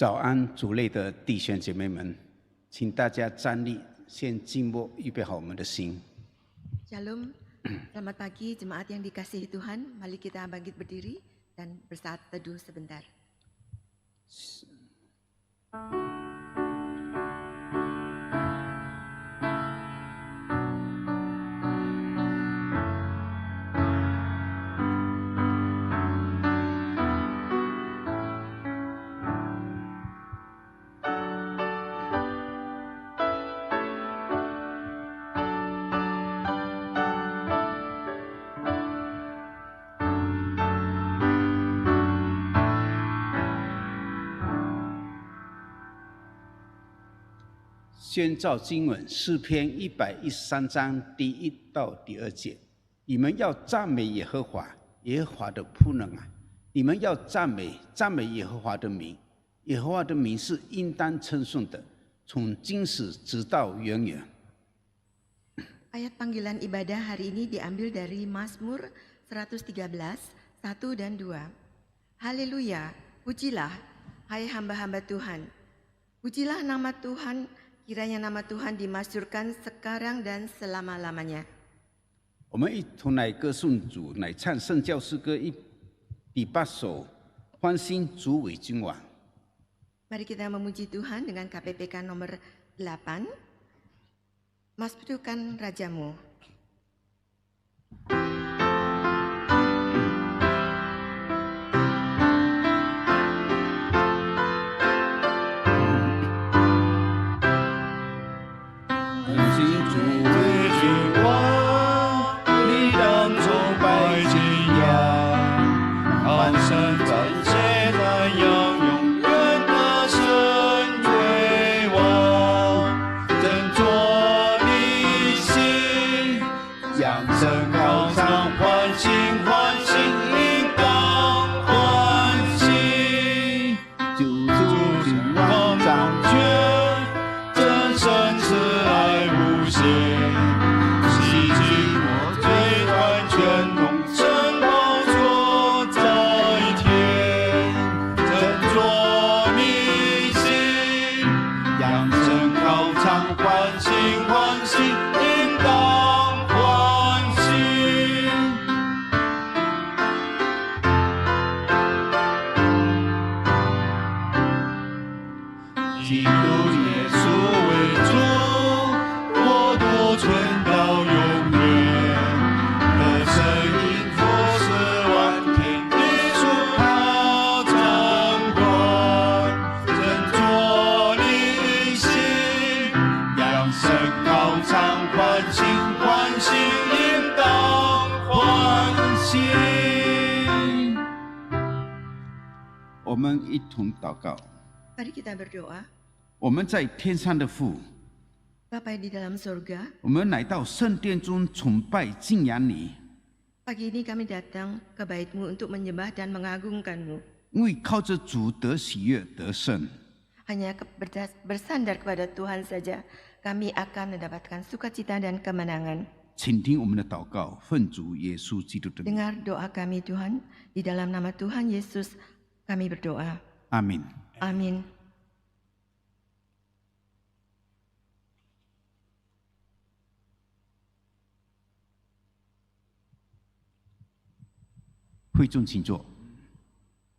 早安，主内的弟兄姐妹们，请大家站立，先静默，预备好我们的心。Shalom, selamat pagi jemaat yang dikasihi Tuhan. Mari kita bangkit berdiri dan bersaat teduh sebentar.宣召经文诗篇113章第1到第2节，你们要赞美耶和华，耶和华的仆人啊，你们要赞美耶和华的名，耶和华的名是应当称颂的，从今时直到永远。 Ayat panggilan ibadah hari ini diambil dari Mazmur 113, 1 dan 2. Haleluya, pujilah, hai hamba-hamba Tuhan. Pujilah nama Tuhan, kiranya nama Tuhan dimasyhurkan sekarang dan selama-lamanya. 我们一同来歌颂主，来唱圣教诗歌第8首，欢欣主为君王。 Mari kita memuji Tuhan dengan KPPK nomor 8. Masjudkan Rajamu.我们一同祷告。 Mari kita berdoa. 我们在天上的父， Bapa di dalam surga, 我们来到圣殿中崇拜敬仰你。 pagi ini kami datang ke bait-Mu untuk menyembah dan mengagungkan-Mu. 因为靠着主得喜悦得胜。 Hanya bersandar kepada Tuhan saja, kami akan mendapatkan sukacita dan kemenangan. 请听我们的祷告，奉主耶稣基督的名。 Dengar doa kami Tuhan, di dalam nama Tuhan Yesus kami berdoa. 阿门。 Amin. 会众请坐。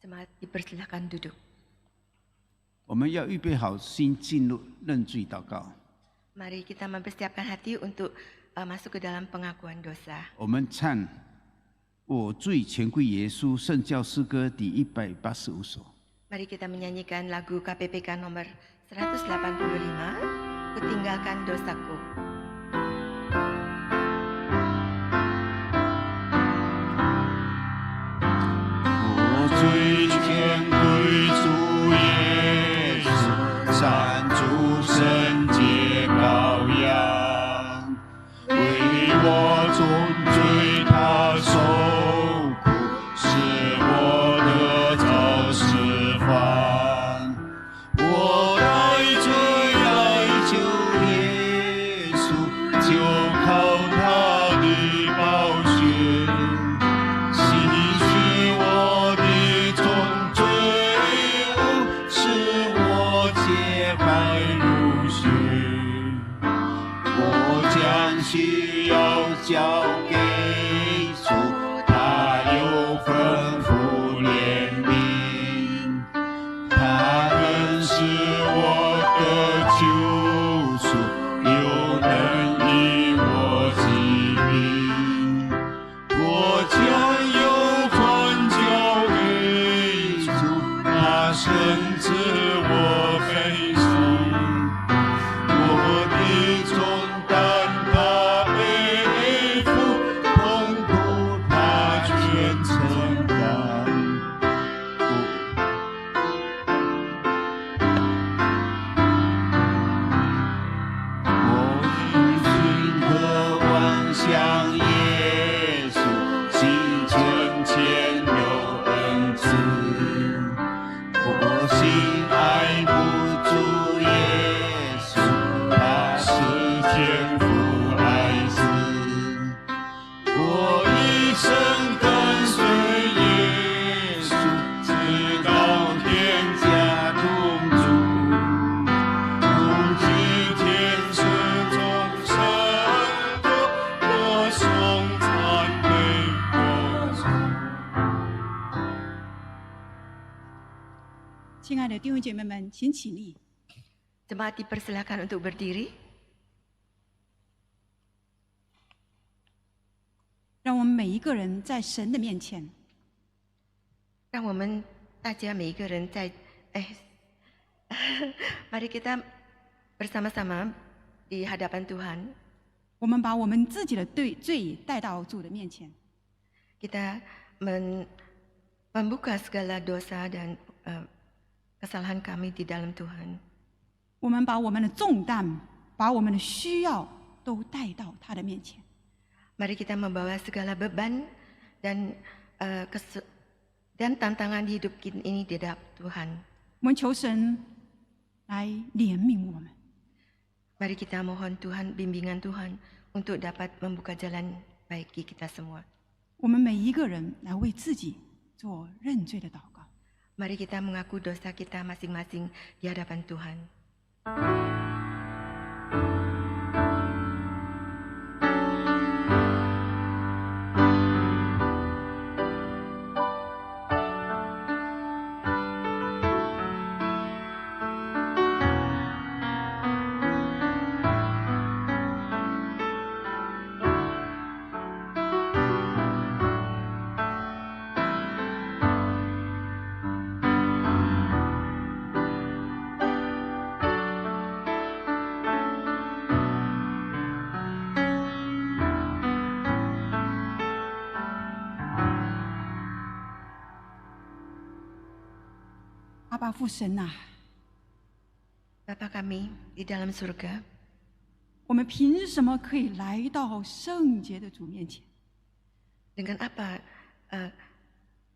Jemaat dipersilakan duduk. 我们要预备好心，进入认罪祷告。 Mari kita mempersiapkan hati untuk masuk ke dalam pengakuan dosa. 我们唱我罪全归耶稣圣教诗歌第185首。 Mari kita menyanyikan lagu KPPK nomor 185, Kutinggalkan Dosaku. 我罪全归主耶稣，三主圣洁羔羊，为我重罪他受苦，使我得着释放。我来罪来救耶稣，就靠他的宝血，洗去我的重罪污，使我但需要交给主，他有丰富怜悯，他更是我的救赎，又能医我疾病。我将有传交给主，他深知我悲伤，我的重担他背负，痛苦他全承担。我因心渴望向耶稣，心存谦有恩慈，我心爱不住耶稣，他是天父爱子，我一生跟随耶稣，直到天家同住，如今天使众生多，歌颂赞美我主。亲爱的弟兄姐妹们，请起立。 Jemaat dipersilakan untuk berdiri. 让我们每一个人在神的面前， 让我们大家每一个人在mari kita bersama-sama di hadapan Tuhan. 我们把我们自己的罪带到主的面前， Kita membuka segala dosa dan kesalahan kami di dalam Tuhan. 我们把我们的重担、把我们的需要都带到他的面前。 Mari kita membawa segala beban dan dan tantangan hidup ini di hadapan Tuhan. 我们求神来怜悯我们， Mari kita mohon Tuhan, bimbingan Tuhan untuk dapat membuka jalan bagi kita semua. 我们每一个人来为自己做认罪的祷告。 Mari kita mengaku dosa kita masing-masing di hadapan Tuhan.阿爸父神啊， Bapa kami di dalam surga, 我们凭什么可以来到圣洁的主面前？ dengan apa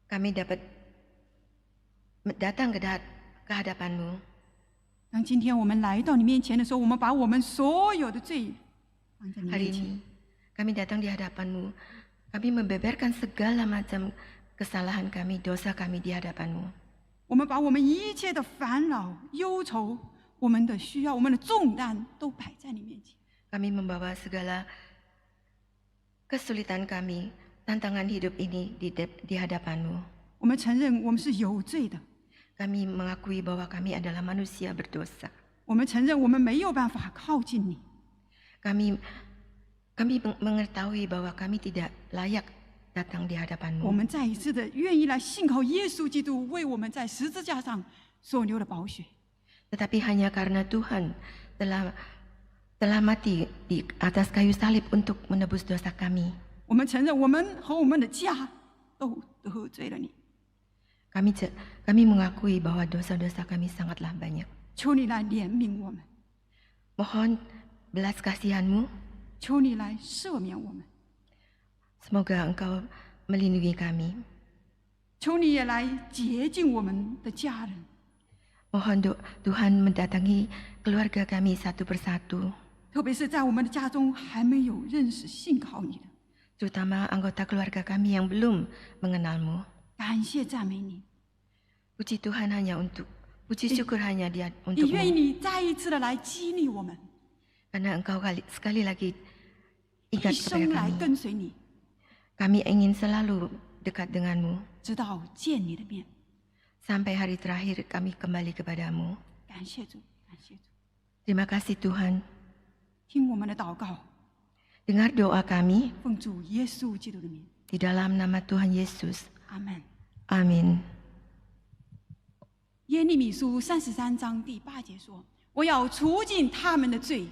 kami dapat datang ke hadapan-Mu? 当今天我们来到你面前的时候，我们把我们所有的罪放在你 Hari 面前。 ini kami datang di hadapan-Mu, kami membeberkan segala macam kesalahan kami, dosa kami di hadapan-Mu. 我们把我们一切的烦恼、忧愁、我们的需要、我们的重担都摆在你面前。 Kami membawa segala kesulitan kami, tantangan hidup ini di hadapan-Mu. 我们承认我们是有罪的， Kami mengakui bahwa kami adalah manusia berdosa. 我们承认我们没有办法靠近你， Kami mengetahui bahwa kami tidak layak datang di 我 hadapan-Mu. 们再一次的愿意来信靠耶稣基督为我们在十字架上所流的宝血。 Tetapi hanya karena Tuhan telah mati di atas kayu salib untuk menebus dosa kami. 我们承认我们和我们的家都得罪了你， Kami mengakui bahwa dosa-dosa kami sangatlah banyak. 求你来怜悯我们， Mohon belas kasihan-Mu, 求你来赦免我们， semoga Engkau melindungi kami. 求你也来洁净我们的家人。 Mohon Tuhan mendatangi keluarga kami satu persatu, 特别是在我们的家中还没有认识信靠你的， terutama anggota keluarga kami yang belum mengenal-Mu. 感谢赞美你， Puji Tuhan puji syukur hanya dia 也愿意 untuk-Mu. 你再一次的来激励我们， Karena Engkau sekali lagi 一 Ingat kepada 生来 kami. 跟随你， Kami ingin selalu dekat denganmu. 直到见你的面。 Sampai hari terakhir kami kembali kepadamu. 感谢主，感谢主， Terima kasih Tuhan. 听我们的祷告， Dengar doa kami 奉主耶稣基督的名， di dalam nama Tuhan Yesus. 阿门。 Amin. 耶利米书33章第8节说：“我要除尽他们的罪，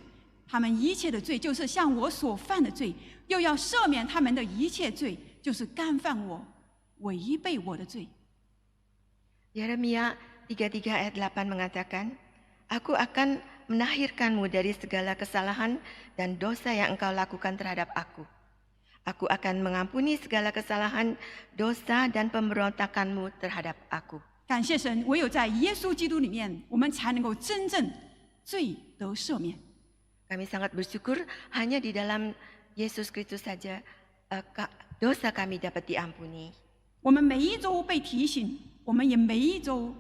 他们一切的罪，就是像我所犯的罪；又要赦免他们的一切罪，就是干犯我、违背我的罪。” Yeremia 33 ayat 8 mengatakan, Aku akan menahirkanmu dari segala kesalahan dan dosa yang engkau lakukan terhadap aku. Aku akan mengampuni segala kesalahan, dosa dan pemberontakanmu terhadap aku. 感谢神，唯有在耶稣基督里面，我们才能够真正罪得赦免。 Kami sangat bersyukur hanya di dalam Yesus Kristus saja dosa kami dapat diampuni. 我们每一周被提醒，我们也每一周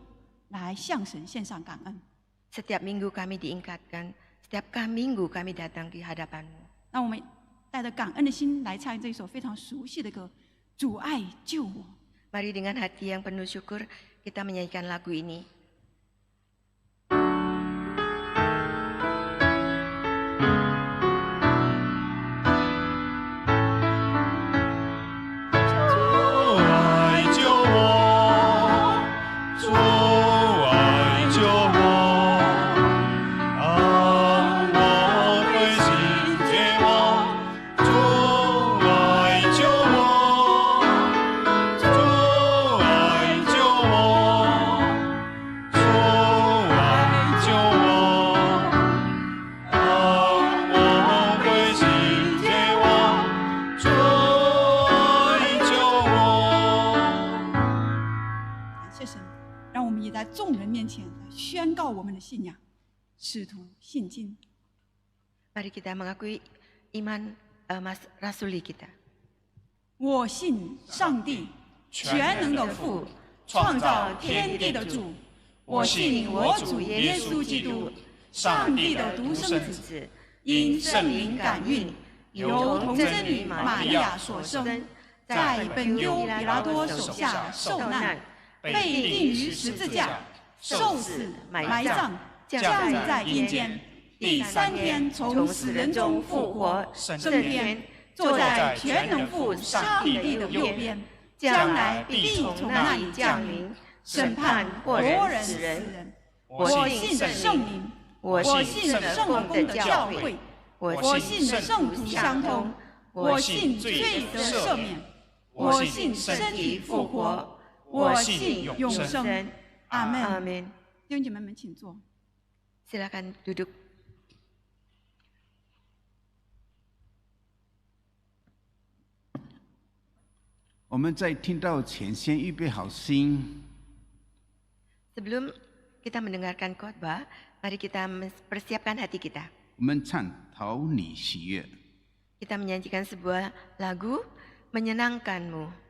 来向神献上感恩。 Setiap minggu kami diingatkan, setiap minggu kami datang di hadapan-Mu. 让我们带着感恩的心来唱这一首非常熟悉的歌《主爱救我》。 Mari dengan hati yang penuh syukur kita menyanyikan lagu ini.宣告我们的信仰，使徒信经。 Mari kita mengakui iman rasuli kita. 我信上帝，全能的父，创造天地的主。我信我主耶稣基督，上帝的独生子，因圣灵感孕，由童贞女玛利亚所生，在本丢比拉多手下受难，被钉于十字架，受死埋葬，降在阴间。 第3天从死人中复活，升天，坐在全能父上帝的右边，将来必从那里降临，审判活人死人。我信圣灵，我信圣公的教会，我信圣徒相通，我信罪得赦免，我信身体复活，我信永生。阿门。弟兄姐妹们，请坐。 Silakan duduk. 我们在听到前先预备好心。 Sebelum kita mendengarkan khotbah, mari kita persiapkan hati kita. 我们唱讨你喜悦。 Kita menyanyikan sebuah lagu menyenangkanmu.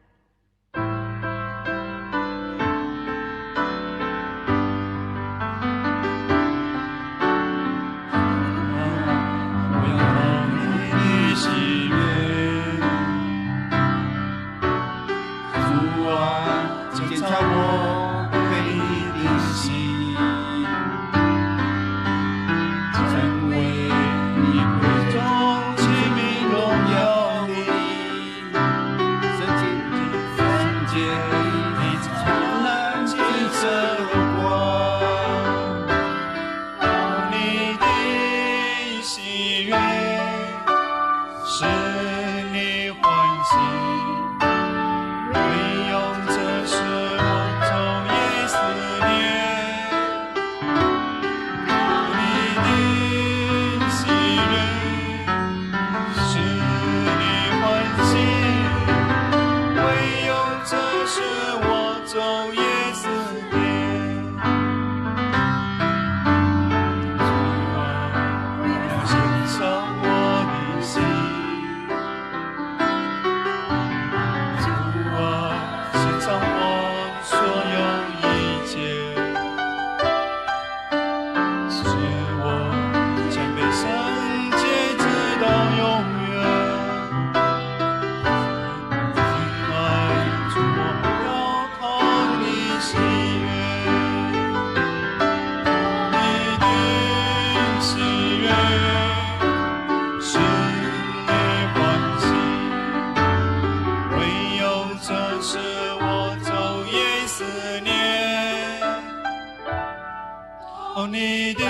哦，你的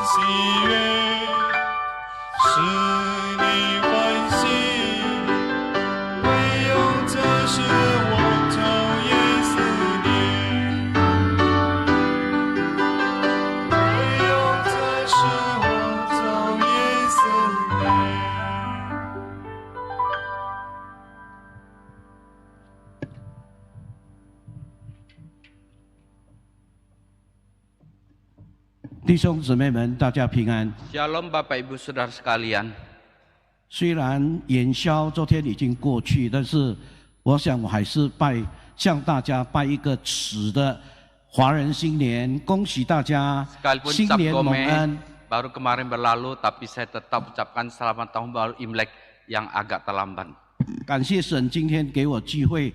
喜悦使你欢喜，唯有这是我昼夜思念，唯有这是我昼夜思念。弟兄姊妹们，大家平安。 Shalom Bapak Ibu Saudara sekalian. 虽然元宵昨天已经过去，但是我想我还是向大家拜一个迟的华人新年，恭喜大家 Sekalipun 新 Cap 年蒙 Gome 恩。 baru kemarin berlalu, tapi saya tetap ucapkan selamat tahun baru Imlek yang agak terlambat. 感谢神今天给我机会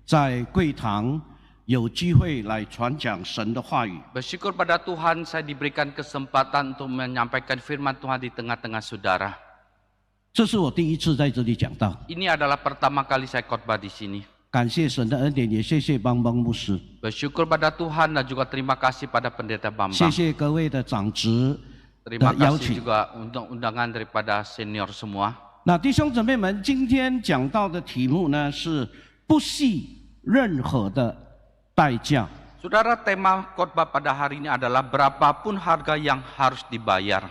在贵堂有机会来传讲神的话语。 Bersyukur pada Tuhan saya diberikan kesempatan untuk menyampaikan firman Tuhan di tengah-tengah saudara. 这是我第一次在这里讲道， Ini adalah pertama kali saya khotbah di sini. 感谢神的恩典，也谢谢邦邦牧师， Bersyukur pada Tuhan dan juga terima kasih pada Pendeta 谢 Bambang. 谢各位的长职 Terima 的邀 kasih 请。 juga untuk undangan daripada senior semua. 那弟兄姊妹们，今天讲到的题目呢是不惜任何的代价。 Saudara, tema khotbah pada hari ini adalah berapapun harga yang harus dibayar.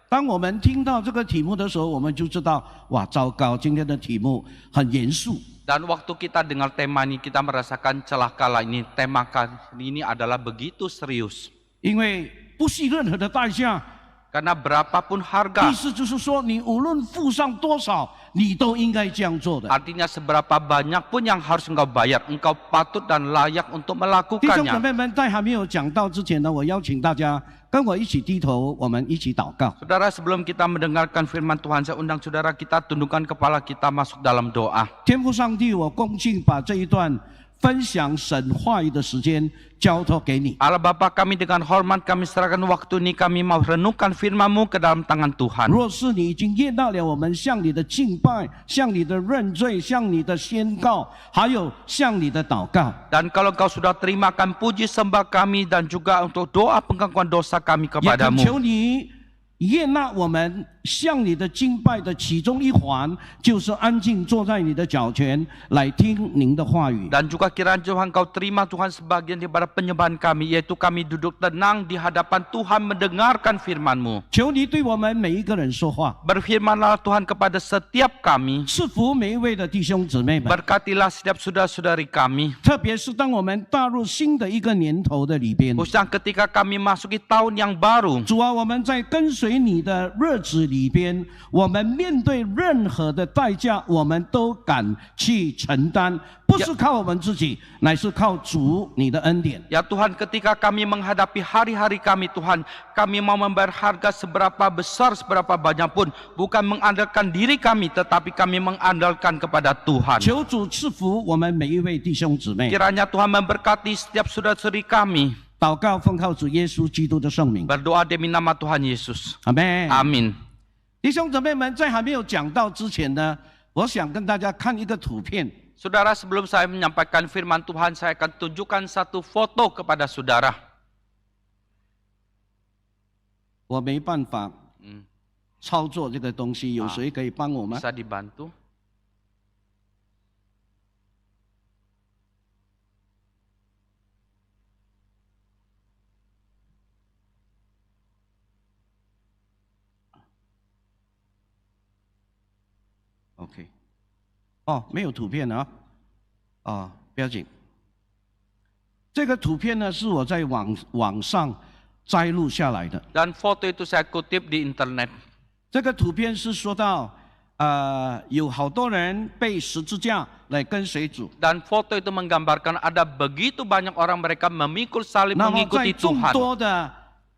当我们听到这个题目的时候，我们就知道，哇，糟糕，今天的题目很严肃。 Dan waktu kita dengar tema ini, kita merasakan celaka ini. Tema kali ini adalah begitu serius. 因为不惜任何的代价， Karena berapapun harga, 意思就是说，你无论付上多少，你都应该这样做的。 artinya seberapa banyak pun yang harus engkau bayar, engkau patut dan layak untuk 弟兄姊 melakukannya. 妹们，在还没有讲到之前呢，我邀请大家跟我一起低头，我们一起祷告。 Saudara, sebelum kita mendengarkan firman Tuhan, saya undang saudara kita tundukkan kepala kita masuk dalam doa. 天父上帝，我恭敬把这一段分享神话语的时间交托给你。 Allah Bapa, kami dengan hormat kami serahkan waktu ini, kami mau renungkan firman-Mu ke dalam tangan Tuhan. 若是你已经验到了我们向你的敬拜、向你的认罪、向你的宣告，还有向你的祷告， Dan kalau Kau sudah terimakan puji sembah kami dan juga untuk doa pengakuan dosa kami 也恳 kepadamu. 求你悦纳我们向你的敬拜的其中一环，就是安静坐在你的脚前来听您的话语。 Dan juga kiranya Tuhan Kau terima Tuhan sebagian daripada penyembahan kami, yaitu kami duduk tenang di hadapan Tuhan mendengarkan firman-Mu. 求你对我们每一个人说话， Berfirmanlah Tuhan kepada setiap kami, 赐福每一位的弟兄姊妹们。 berkatilah setiap saudara-saudari kami. 特别是当我们踏入新的一个年头的里边， Khususnya ketika kami masuki tahun yang baru. 主啊，我们在跟随你的日子里边，我们面对任何的代价，我们都敢去承担，不是靠我们自己，乃是靠主你的恩典。 Ya Tuhan, ketika kami menghadapi hari-hari kami Tuhan, kami mau membayar harga seberapa besar, seberapa banyak pun, bukan mengandalkan diri kami, tetapi kami mengandalkan kepada Tuhan. 求主赐福我们每一位弟兄姊妹。 Kiranya Tuhan memberkati setiap saudara-saudari kami. 祷告奉靠主耶稣基督的圣名， Berdoa demi nama Tuhan Yesus. 阿门。 Amin. 弟兄姊妹们，在还没有讲到之前呢，我想跟大家看一个图片。 Saudara, sebelum saya menyampaikan firman Tuhan, saya akan tunjukkan satu foto kepada saudara. 我没办法操作这个东西，有谁可以帮我吗？ Bisa dibantu? OK， 哦，没有图片啊，哦，不要紧。这个图片呢是我在网上摘录下来的。 Dan foto itu saya kutip di internet. 这个图片是说到，有好多人被十字架来跟随主， Dan foto itu menggambarkan ada begitu banyak orang mereka memikul salib 那么在 mengikuti 众 Tuhan. 多的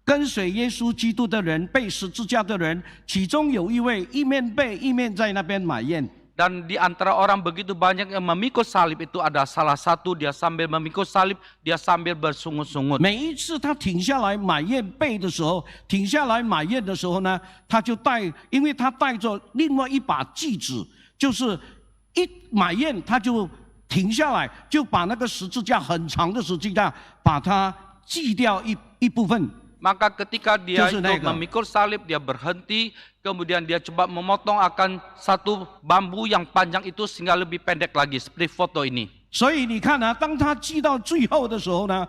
跟随耶稣基督的人，被十字架的人，其中有一位一面背一面在那边买宴。 Dan di antara orang begitu banyak yang memikul salib itu ada salah satu dia sambil memikul salib, dia sambil bersungut-sungut. 每一次他停下来买宴背的时候，停下来买宴的时候呢，他就带，因为他带着另外一把锯子，就是一买宴他就停下来，就把那个十字架很长的十字架，把它锯掉一部分， Maka ketika dia Justru itu naik. memikul salib, dia berhenti, kemudian dia coba memotong akan satu bambu yang panjang itu sehingga lebih pendek lagi, seperti foto ini. 所以你看啊，当他记到最后的时候呢，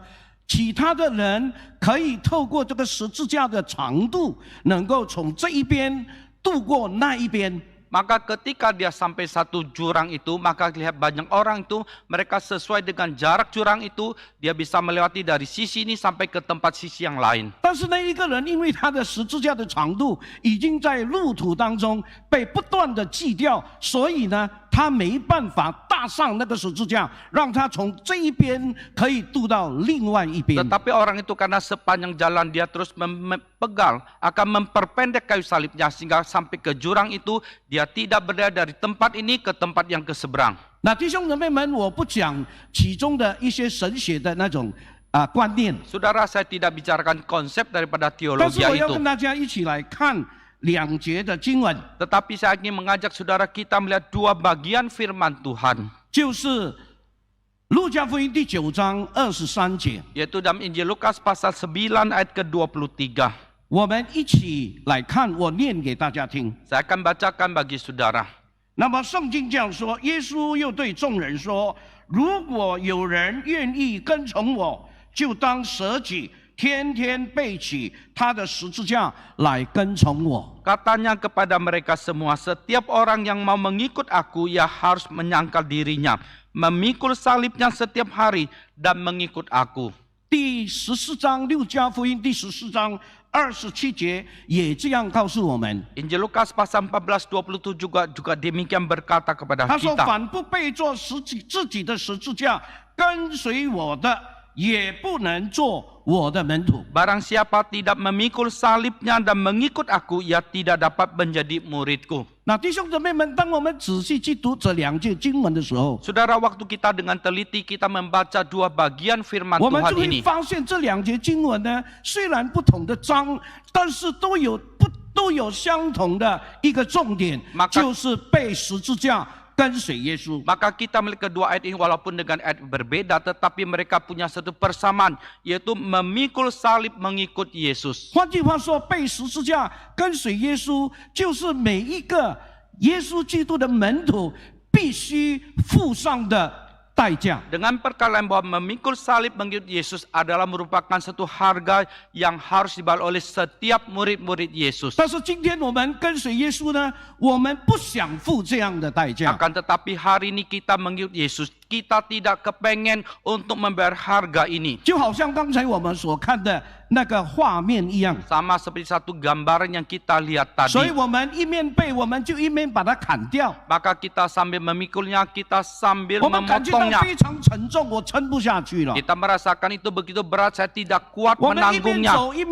其他的人可以透过这个十字架的长度，能够从这一边渡过那一边。 Maka ketika dia sampai satu jurang itu, maka lihat banyak orang itu, mereka sesuai dengan jarak jurang itu, dia bisa melewati dari sisi ini sampai ke tempat sisi yang lain. 但是那一个人，因为他的十字架的长度已经在路途当中被不断的锯掉，所以呢，他没办法搭上那个十字架，让他从这一边可以渡到另外一边。 Tetapi orang itu karena sepanjang jalan dia terus pegal, akan memperpendek kayu salibnya sehingga sampai ke jurang itu, dia tidak berada dari tempat ini ke tempat yang ke seberang. 那弟兄姊妹们，我不讲其中的一些神学的那种观念， Saudara, saya tidak bicarakan konsep daripada 但是 teologi 我要 itu. 跟大家一起来看两节的经文， Tetapi saya ingin mengajak saudara kita melihat dua bagian firman Tuhan. 就是路加福音第9章23节， Yaitu dalam Injil Lukas pasal 9 ayat ke-23. 我们一起来看，我念给大家听。 Saya akan bacakan bagi saudara. 那么圣经这样说，耶稣又对众人说：“如果有人愿意跟从我，就当舍己，天天背起他的十字架来跟从我。” Katanya kepada mereka semua, setiap orang yang mau mengikut aku, ia harus menyangkal dirinya, memikul salibnya setiap hari, dan mengikut aku. 第14章路加福音第14章27节也这样告诉我们。 Injil Lukas pasal 14:27 juga demikian berkata kepada 他说：“ kita. 凡不背作自己的十字架跟随我的，也不能做我的门徒。” Barang siapa tidak memikul salibnya dan mengikut aku, ia tidak dapat menjadi muridku. 那弟兄姊妹们，当我们仔细去读这两节经文的时候， Saudara, waktu kita dengan teliti kita membaca dua bagian firman 我们 Tuhan 就会 ini, 发现这两节经文呢，虽然不同的章，但是都有相同的一个重点， Maka- 就是背十字架跟随耶稣。 maka kita melihat kedua ayat ini walaupun dengan ayat berbeda, tetapi mereka punya satu persamaan, yaitu memikul salib mengikut Yesus. 换句话说，背十字架跟随耶稣，就是每一个耶稣基督的门徒必须付上的代价。 Dengan perkataan bahwa memikul salib mengikut Yesus adalah merupakan satu harga yang harus dibayar oleh setiap murid-murid Yesus. 但是今天我们跟随耶稣呢，我们不想付这样的代价。 Akan tetapi hari ini kita mengikut Yesus, kita tidak kepengen untuk membayar harga ini. 就好像刚才我们所看的那个画面一样， Sama seperti satu gambaran yang kita lihat 所以 tadi. 我们一面背，我们就一面把它砍掉。 Maka kita sambil memikulnya, kita sambil 我们感觉到 memotongnya. 非常沉重，我撑不下去了。 Kita merasakan itu begitu berat, saya tidak kuat 我们一面 menanggungnya. 走一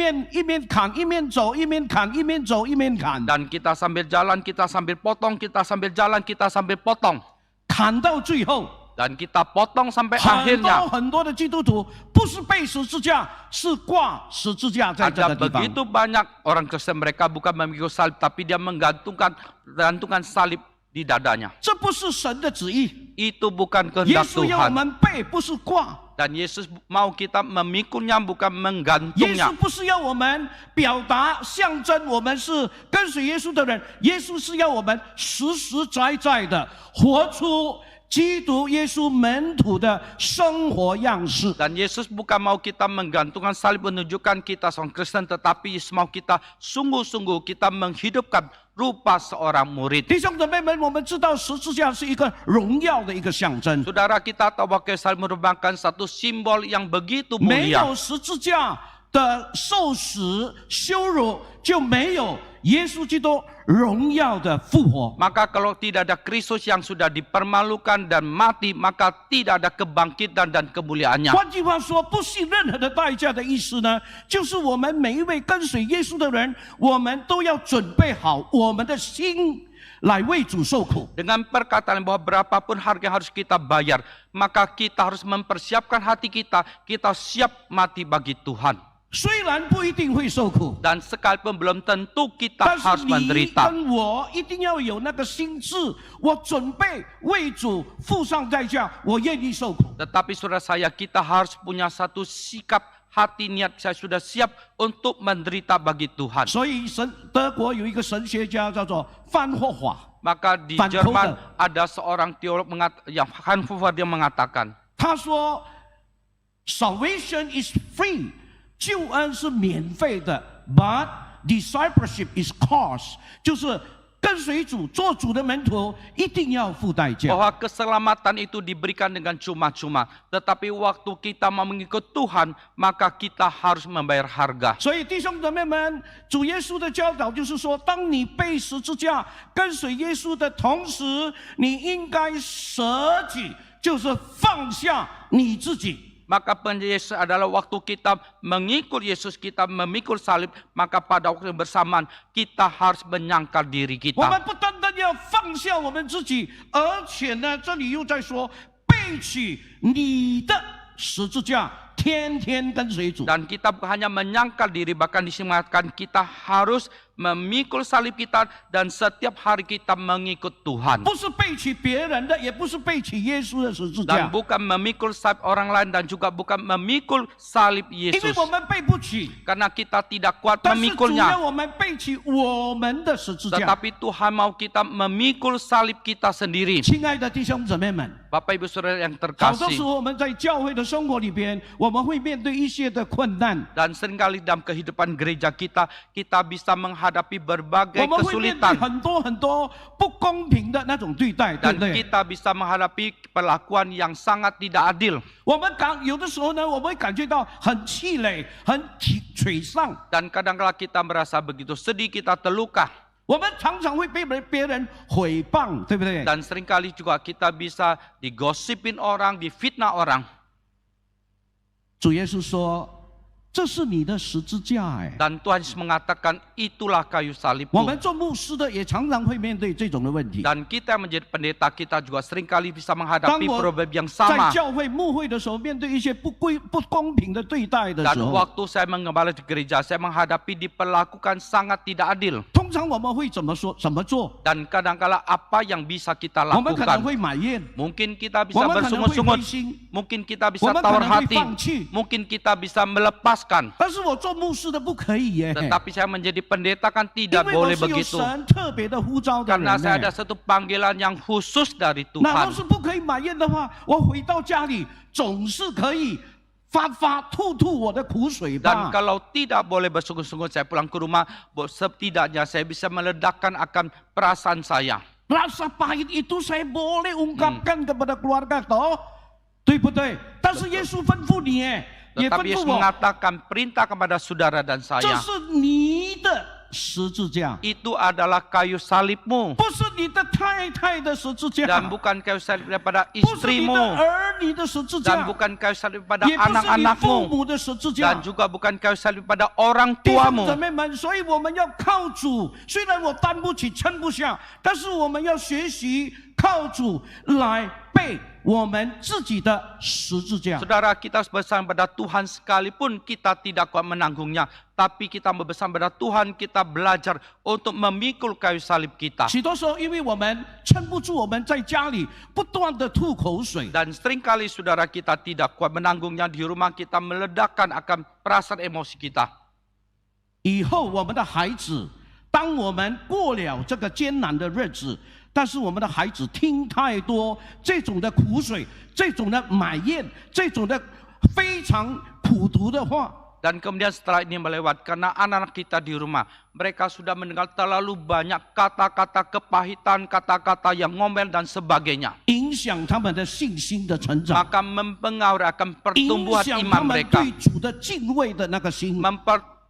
面砍，一面走一面砍，一面走一面砍， Dan kita sambil jalan, kita sambil potong, kita sambil jalan, kita sambil potong. 砍到最后， Dan kita potong sampai 很 akhirnya. 多很多的基督徒不是背十字架，是挂十字架在这 Ada 个地方。 begitu banyak orang Kristen, mereka bukan memikul salib, tapi dia menggantungkan salib di dadanya. 这不是神的旨意。 Itu bukan 耶 kehendak 稣要我 Tuhan. 们背，不是挂。 Dan Yesus mau kita memikulnya, bukan 耶 menggantungnya. 稣不是要我们表达象征我们是跟随耶稣的人，耶稣是要我们实实在在的活出基督耶稣门徒的生活样式。 Dan Yesus bukan mau kita menggantungkan salib menunjukkan kita seorang Kristen, tetapi Yesus mau kita sungguh-sungguh kita menghidupkan rupa seorang murid. 弟兄姊妹们，我们知道十字架是一个荣耀的一个象征， Saudara, kita tahu bahwa salib merupakan satu simbol yang begitu 没 mulia. 有十字架的受死羞辱，就没有耶稣基督荣耀的复活。 Maka kalau tidak ada Kristus yang sudah dipermalukan dan mati, maka tidak ada kebangkitan dan kemuliaannya. 换句话说，不惜任何的代价的意思呢，就是我们每一位跟随耶稣的人，我们都要准备好我们的心来为主受苦。 Dengan perkataan bahwa berapapun harga yang harus kita bayar, maka kita harus mempersiapkan hati kita, kita siap mati bagi Tuhan. 虽然不一定会受苦， Dan sekalipun belum tentu kita 但 harus 是你 menderita. 跟我一定要有那个心智，我准备为主付上代价，我愿意受苦。 Tetapi saudara saya, kita harus punya satu sikap hati niat saya sudah siap untuk menderita bagi Tuhan. 所以德国有一个神学家叫做范霍华， Maka di Van Jerman Houten. ada seorang teolog yang Hanford dia mengatakan, 他说 salvation is free， 救恩是免费的 ，but discipleship is cost， 就是跟随主、做主的门徒一定要付代价。 bahwa keselamatan itu diberikan dengan cuma-cuma, tetapi waktu kita mau mengikut Tuhan, maka kita harus membayar harga. 所以弟兄姊妹们，主耶稣的教导就是说，当你背十字架跟随耶稣的同时，你应该舍己，就是放下你自己。 Maka penjelasan Yesus adalah waktu kita mengikut Yesus, kita memikul salib, maka pada waktu yang bersamaan kita harus menyangkal diri 我们 kita. 不单单要放下我们自己，而且呢，这里又在说背起你的十字架，天天跟随主。 Dan kita bukan hanya menyangkal diri, bahkan disematkan kita harus memikul salib kita dan setiap hari kita mengikut Tuhan. 不是背起别人的，也不是背起耶稣的十字 Dan 架， bukan memikul salib orang lain dan juga bukan memikul salib 因为 Yesus. 我们背不起。 Karena kita tidak kuat 但是主要 memikulnya. 我们背起我们的十字架。 Tetapi Tuhan mau kita memikul salib kita sendiri. 亲爱的弟兄姊妹们， Bapak Ibu Saudara yang 好多时 terkasih. 候我们在教会的生活里边，我们会面对一些的困难， Dan seringkali dalam kehidupan gereja kita, kita bisa menghadapi 我 berbagai 们会面对 kesulitan. 很多不公平的那种对待，对 Dan 不对？ kita bisa menghadapi perlakuan yang sangat tidak adil. 我们有的时候呢，我们会感觉到很气馁、很沮丧。 Dan kadang-kala kita merasa begitu sedih, kita terluka. 我们常常会被别人毁谤，对不对？ Dan seringkali juga kita bisa digosipin orang, difitnah orang. 主耶稣说：“这是你的十字架。”哎， Dan Tuhan Yesus mengatakan itulah kayu 我 salibmu. 们做牧师的也常常会面对这种的问题。 Dan kita yang menjadi pendeta kita juga seringkali bisa menghadapi 当我 problem yang 在 sama. 教会牧会的时候，面对一些不公平的对待的 Dan 时候， waktu saya mengembala di gereja, saya menghadapi diperlakukan sangat tidak adil. 通常我们会怎么说、怎么做？ Dan kadangkala apa yang bisa kita 我们可能 lakukan? 会埋怨， Mungkin kita 我 bisa 们可能会灰 bersungut-sungut, 心， mungkin kita 我 bisa 们可 tawar 能会 hati, 放弃。 mungkin kita bisa melepaskan. 但是我做牧师的不可以耶， Tetapi saya menjadi pendeta kan 因 tidak 为我 boleh 是有 begitu. 神特别的呼召的 Karena 人 saya 呢 ada。satu panggilan yang khusus dari 那 Tuhan. 若是不可以埋怨的话，我回到家里总是可以吐我的苦水 Dan 吧。 kalau tidak boleh bersungut-sungut, saya pulang ke rumah, setidaknya saya bisa meledakkan akan perasaan saya. Rasa pahit itu saya boleh ungkapkan kepada keluarga toh, 对不对？但是耶稣吩咐你，也吩 Tetapi 咐 Yesus 我， mengatakan perintah kepada saudara dan 这 saya. 是你的十字架， Itu adalah kayu salibmu. 不是你的太太的十字架， Dan bukan kayu salib daripada 不是你的 istrimu. 儿女的十字 Dan 架， bukan kayu salib pada 也不是你父 anak-anakmu. 母的十字架 Dan。juga bukan kayu salib pada orang 弟兄姊 tuamu. 妹们，所以我们要靠主。虽然我担不起、撑不下，但是我们要学习靠主来背我们自己的十字架。 Saudara, kita bersama pada Tuhan sekalipun kita tidak kuat menanggungnya. Tapi kita bersama pada Tuhan, kita belajar untuk memikul kayu salib kita. 许多时候，因为我们撑不住，我们在家里不断的吐口水， Dan seringkali saudara kita tidak kuat menanggungnya di rumah, kita meledakkan akan perasaan emosi kita. 以后我们的孩子，当我们过了这个艰难的日子，但是我们的孩子听太多这种的苦水、这种的埋怨、这种的非常苦毒的话， Dan kemudian setelah ini melewat, karena anak-anak kita di rumah, mereka sudah mendengar terlalu banyak kata-kata kepahitan, kata-kata yang ngomel dan sebagainya. 影响他们的信心的成长， Maka mempengaruhi akan 影 pertumbuhan 响他 iman 们 mereka. 对主的敬畏的那个心，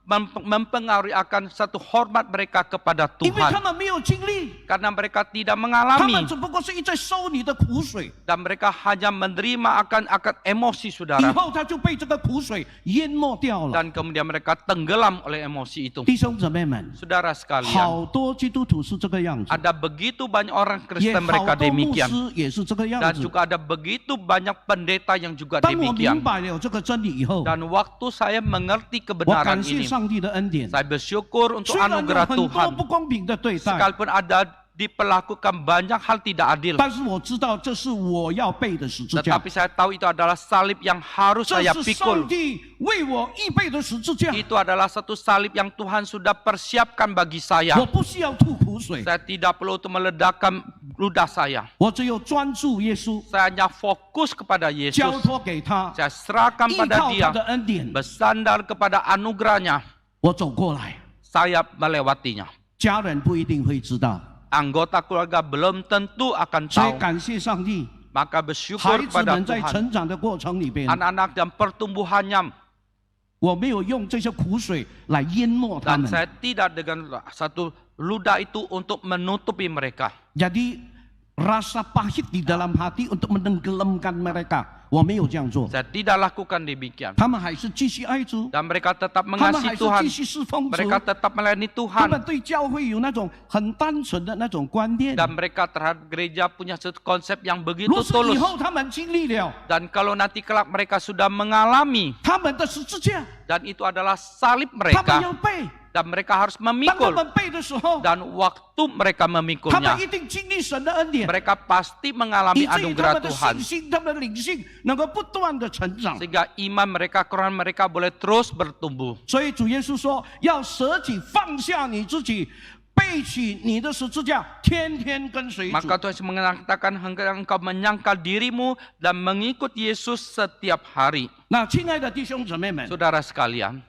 Mempengaruhi akan satu hormat mereka kepada 因为他 Tuhan. 们没有经历， Karena mereka tidak 他 mengalami. 们只不过是一直在收你的苦水， Dan mereka hanya menerima akan emosi 以 saudara. 后他就被这个苦水淹没掉了。 Dan kemudian mereka tenggelam oleh emosi itu. 弟兄姊妹们， Saudara sekalian, 好多基督徒是这个样子， ada begitu banyak orang 也 Kristen 好 mereka 多牧 demikian. 师也是这个样 Dan 子。 juga ada begitu banyak pendeta yang juga 当我明 demikian. 白了这个真理以后， Dan waktu saya mengerti 我 kebenaran 感谢 ini, 上帝的恩典。 saya bersyukur untuk 虽然有 anugerah 很多 Tuhan. 不公平的对待， Sekalipun ada diperlakukan banyak hal tidak adil. 但是我知道这是我要背的十字架， Tetapi saya tahu itu adalah salib yang harus 这 saya 是 pikul. 上帝为我预备的十字架， Itu adalah satu salib yang Tuhan sudah persiapkan bagi saya. 我不需要吐苦水， Saya tidak perlu untuk meledakkan ludah saya. 我只有专注耶稣， Saya hanya fokus kepada 交 Yesus. 托给他， Saya serahkan 依 pada 靠他 Dia. 的恩典， Bersandar kepada anugerahnya. 我走过来。 Saya melewatinya. 家人不一定会知道， Anggota keluarga belum tentu akan 所以 tahu. 感谢上帝， Maka 孩 bersyukur 子 kepada 们在 Tuhan. 成长的过程里边， Anak-anak dan pertumbuhannya. 我没有用这些苦水来淹没他 Dan 们。 saya tidak dengan satu ludah itu untuk menutupi mereka. Jadi rasa pahit di dalam hati untuk menenggelamkan mereka，我没有这样做。 Saya tidak lakukan demikian. 他们还是继续爱主， Dan mereka tetap 他们 mengasihi 还是 Tuhan. 继续侍奉主， Mereka tetap melayani 他 Tuhan. 们对教会有那种很单纯的那种观念。 Dan mereka terhadap gereja punya satu konsep yang 如 begitu 此以 tulus. 后，他们经历了 Dan kalau nanti kelak mereka sudah mengalami, 他们的十字架， dan itu adalah salib 他们要 mereka, 背。 dan mereka harus 当他 memikul. 们背的时候， Dan waktu mereka 他们 memikulnya, 一定经历神的恩典， mereka pasti 以 mengalami 至于他 anugerah 们的 Tuhan. 信心、他们的灵性能够不断的成长。 Sehingga iman mereka, Quran mereka boleh terus bertumbuh. 所以主耶稣说，要舍己放下你自己，背起你的十字架，天天跟随主。 Maka Tuhan mengatakan engkau menyangkal dirimu dan mengikut Yesus setiap hari. 那亲爱的弟兄姊妹们， Saudara sekalian,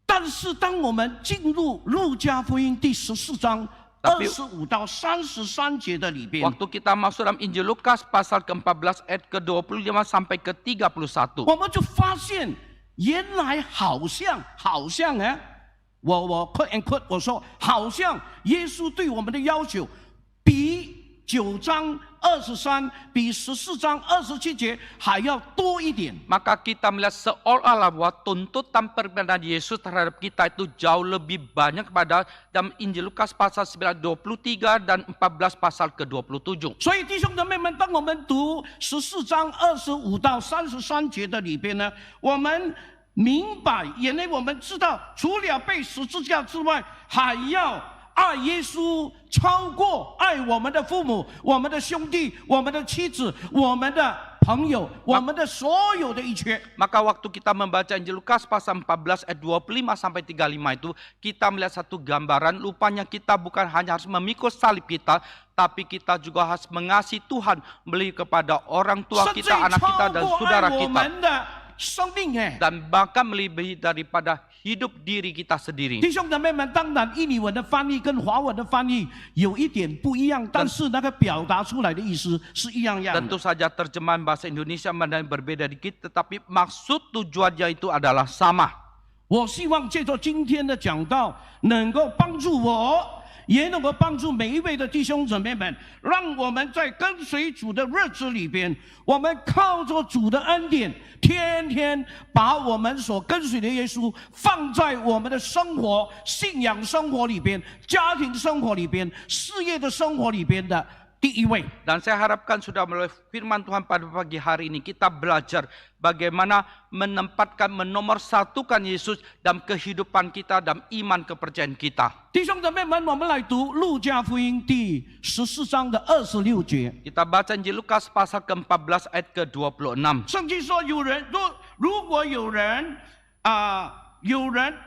但是当我们进入路加福音第14章 Tapi- 25到33节的里边， waktu kita masuk dalam Injil Lukas pasal ke-14 ayat ke-25 sampai ke-31. 我们就发现原来好像啊，我 quote and quote 我说，好像耶稣对我们的要求比9章23比14章27节还要多一点。 Maka kita melihat seolah-olah bahwa tuntutan permintaan Yesus terhadap kita itu jauh lebih banyak pada dalam Injil Lukas pasal 9 23 dan 14 pasal ke-27. 所以弟兄姊妹们，当我们读14章25到33节的里边呢，我们明白，因为我们知道，除了背十字架之外，还要爱耶稣超过爱我们的父母、我们的兄弟、我们的妻子、我们的朋友、我们的所有的一切。 Maka waktu kita membaca Injil Lukas pasal 14 ayat 25 sampai 35 itu, kita melihat satu gambaran, rupanya kita bukan hanya harus memikul salib kita, tapi kita juga harus mengasihi Tuhan, beli kepada orang tua 甚至 kita, anak 超 kita, dan 过 saudara 爱我 kita. 们的生命哎。 Dan bahkan melebihi daripada hidup diri kita sendiri. 弟兄姊妹们，当然印尼文的翻译跟华文的翻译有一点不一样，但是那个表达出来的意思是一样样的。 Tentu saja terjemahan bahasa Indonesia berbeda dikit, tetapi maksud tujuannya itu adalah sama. 我希望借着今天的讲道，能够帮助我，也能够帮助每一位的弟兄姊妹们，让我们在跟随主的日子里边，我们靠着主的恩典，天天把我们所跟随的耶稣放在我们的生活、信仰生活里边、家庭生活里边、事业的生活里边的第一位。 Dan saya harapkan sudah melalui firman Tuhan pada pagi hari ini kita belajar bagaimana menempatkan, menomorsatukan Yesus dalam kehidupan kita, dalam iman kepercayaan kita. 弟兄姊妹们，我们来读路加福音第14章的26节。 Kita baca Injil Lukas pasal ke-14 ayat ke-26. 圣经说，如果有人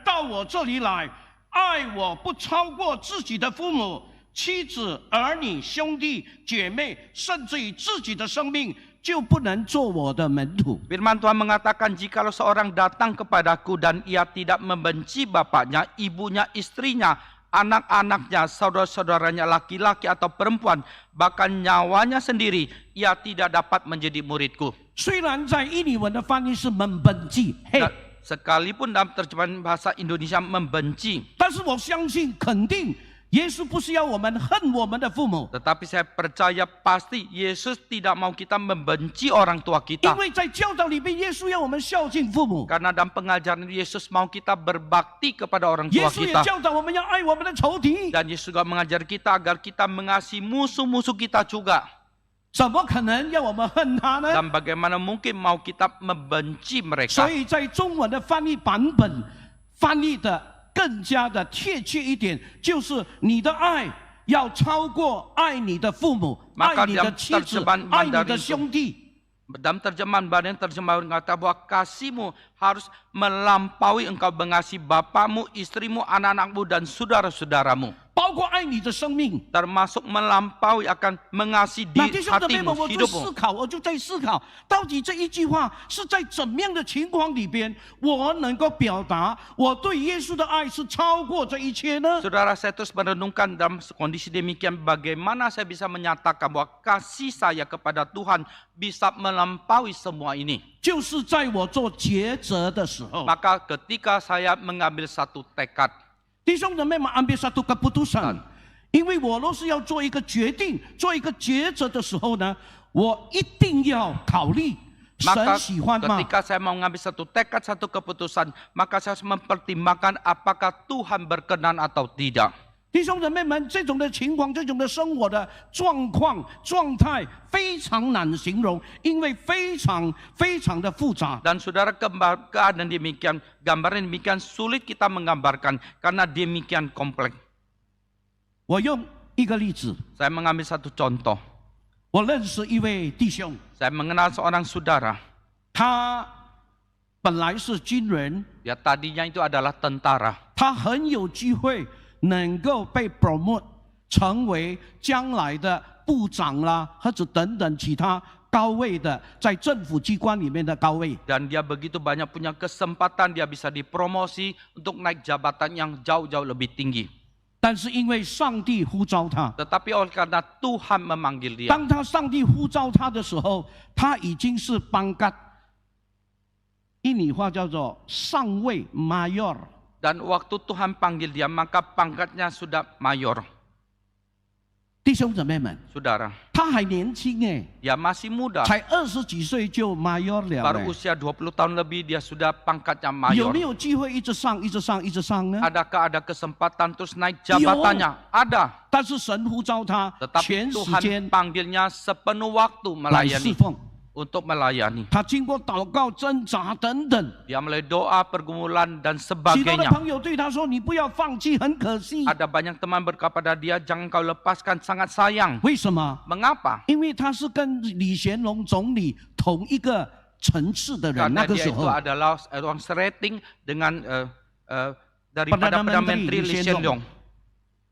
到我这里来，爱我不超过自己的父母、妻子、儿女、兄弟、姐妹，甚至于自己的生命，就不能做我的门徒。 Firman Tuhan mengatakan, jikalau seorang datang kepadaku dan ia tidak membenci bapaknya, ibunya, istrinya, anak-anaknya, saudara-saudaranya laki-laki atau perempuan, bahkan nyawanya sendiri, ia tidak dapat menjadi muridku. 虽然在印尼文的翻译是membenci， Dan sekalipun dalam terjemahan bahasa Indonesia membenci, 但是我相信肯定。耶稣不是要我们恨我们的父母， tetapi saya percaya pasti Yesus tidak mau kita membenci orang tua 因 kita. 为在教导里面，耶稣要我们孝敬父母， Karena dalam pengajaran Yesus mau kita berbakti kepada orang 耶 tua 稣也 kita. 教导我们要爱我们的仇敌。 Dan Yesus juga mengajar kita agar kita mengasihi musuh-musuh kita juga. 怎么可能要我们恨他呢？ Dan bagaimana mungkin mau kita membenci 所 mereka. 以在中文的翻译版本翻译的更加的贴切一点，就是你的爱要超过爱你的父母、 Maka 爱你的 dalam 妻子、 terjemahan 爱你 Mandarin 的 itu, 兄弟。 dalam terjemahan Mandarin terjemahan mengatakan bahwa kasihmu harus melampaui engkau mengasihi bapamu, istrimu, anak-anakmu dan saudara-saudaramu. 包括爱你的生命。 Termasuk melampaui akan mengasihi 那弟兄姊妹们， hatimu, 我就 hidupmu. 思考，我就在思考，到底这一句话是在怎么样的情况里边，我能够表达我对耶稣的爱是超过这一切呢？ Saudara, saya terus merenungkan dalam kondisi demikian bagaimana saya bisa menyatakan bahwa kasih saya kepada Tuhan bisa melampaui semua ini. 就是在我做抉择的时候， Maka ketika saya mengambil satu tekad, 弟兄姊妹们ambil satu keputusan，因为我若是要做一个决定、做一个抉择的时候呢，我一定要考虑神 maka 喜欢吗？ ketika saya mau mengambil satu tekad, satu keputusan, maka saya harus mempertimbangkan apakah Tuhan berkenan atau tidak. 弟兄姊妹们，这种的情况、这种的生活的状况、状态非常难形容，因为非常的复杂。 Dan saudara, keadaan demikian, gambaran demikian sulit kita menggambarkan karena demikian kompleks. 我用一个例子， Saya mengambil satu contoh. 我认识一位弟兄， Saya mengenal seorang saudara. 他本来是军人， Dia tadinya itu adalah tentara. 他很有机会能够被 promote 成为将来的部长啦，或者等等其他高位的，在政府机关里面的高位。 Dan dia begitu banyak punya kesempatan, dia bisa dipromosi untuk naik jabatan yang jauh-jauh lebih tinggi. 但是因为上帝呼召他， Tetapi oleh karena Tuhan memanggil dia, 当他上帝呼召他的时候，他已经是pangkat，印尼话叫做上尉 mayor。 dan waktu Tuhan panggil dia, maka pangkatnya sudah mayor. 弟兄姊妹们， Saudara, 他还年轻哎， dia masih muda. 才20几岁就 mayor 了 Baru 嘞。 usia 20 tahun lebih, dia sudah pangkatnya 有 mayor. 没有机会一直上、一直上、一直上呢？ Adakah ada kesempatan terus naik jabatannya? Ada. 但是神呼召他 Tetapi 全时 Tuhan 间 panggilnya sepenuh waktu 来侍 melayani, 奉。 untuk melayani. 他经过祷告、挣扎等等， Dia melalui doa, pergumulan, dan 许多的 sebagainya. 朋友对他说：“你不要放弃，很可惜。 Ada banyak teman berkata pada dia, jangan kau lepaskan, sangat sayang. 为什么？ Mengapa? 因为他是跟李贤龙总理同一个层次的人。那 Karena 个 dia 时 itu 候， adalah orang serating dengan daripada Perdana Perdana Menteri Menteri Lee Lee Hsien Hsien Loong.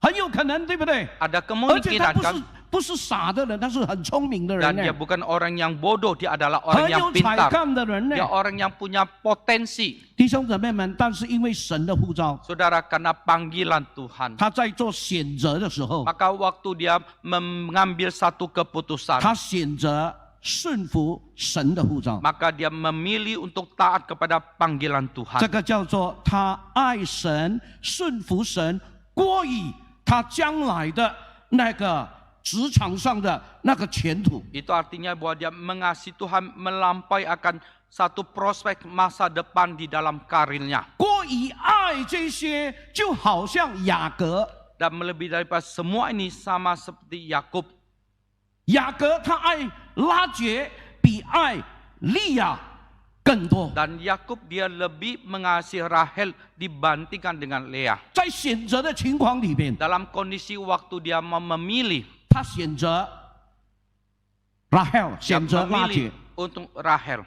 很有可能，对不对？ Ada 而且他 kemungkinan kan? 不是傻的人，他是很聪明的人 Dan dia 呢， bukan orang yang bodoh, dia adalah 很 orang 有 yang 才 pintar. 干的人呢。 Dia orang yang punya potensi. 弟兄姊妹们，但是因为神的呼召， Saudara, karena panggilan Tuhan, 他在做选择的时候， maka waktu dia mengambil satu keputusan, 他选择顺服神的呼召。 maka dia memilih untuk taat kepada panggilan 这 Tuhan. 个叫做他爱神、顺服神，过于他将来的那个职场上的那个前途。 Itu artinya bahwa dia mengasihi Tuhan melampaui akan satu prospek masa depan di dalam karirnya. 过于爱这些，就好像雅各， Dan melebihi daripada semua ini sama seperti Yakub. 雅各他爱拉结比爱利亚更多。 Dan Yakub dia lebih mengasihi Rahel dibandingkan dengan Lea. 在选择的情况里边， Dalam kondisi waktu dia mau memilih, 他选择 Rahel， dia 选择拉结 memilih。untuk Rahel.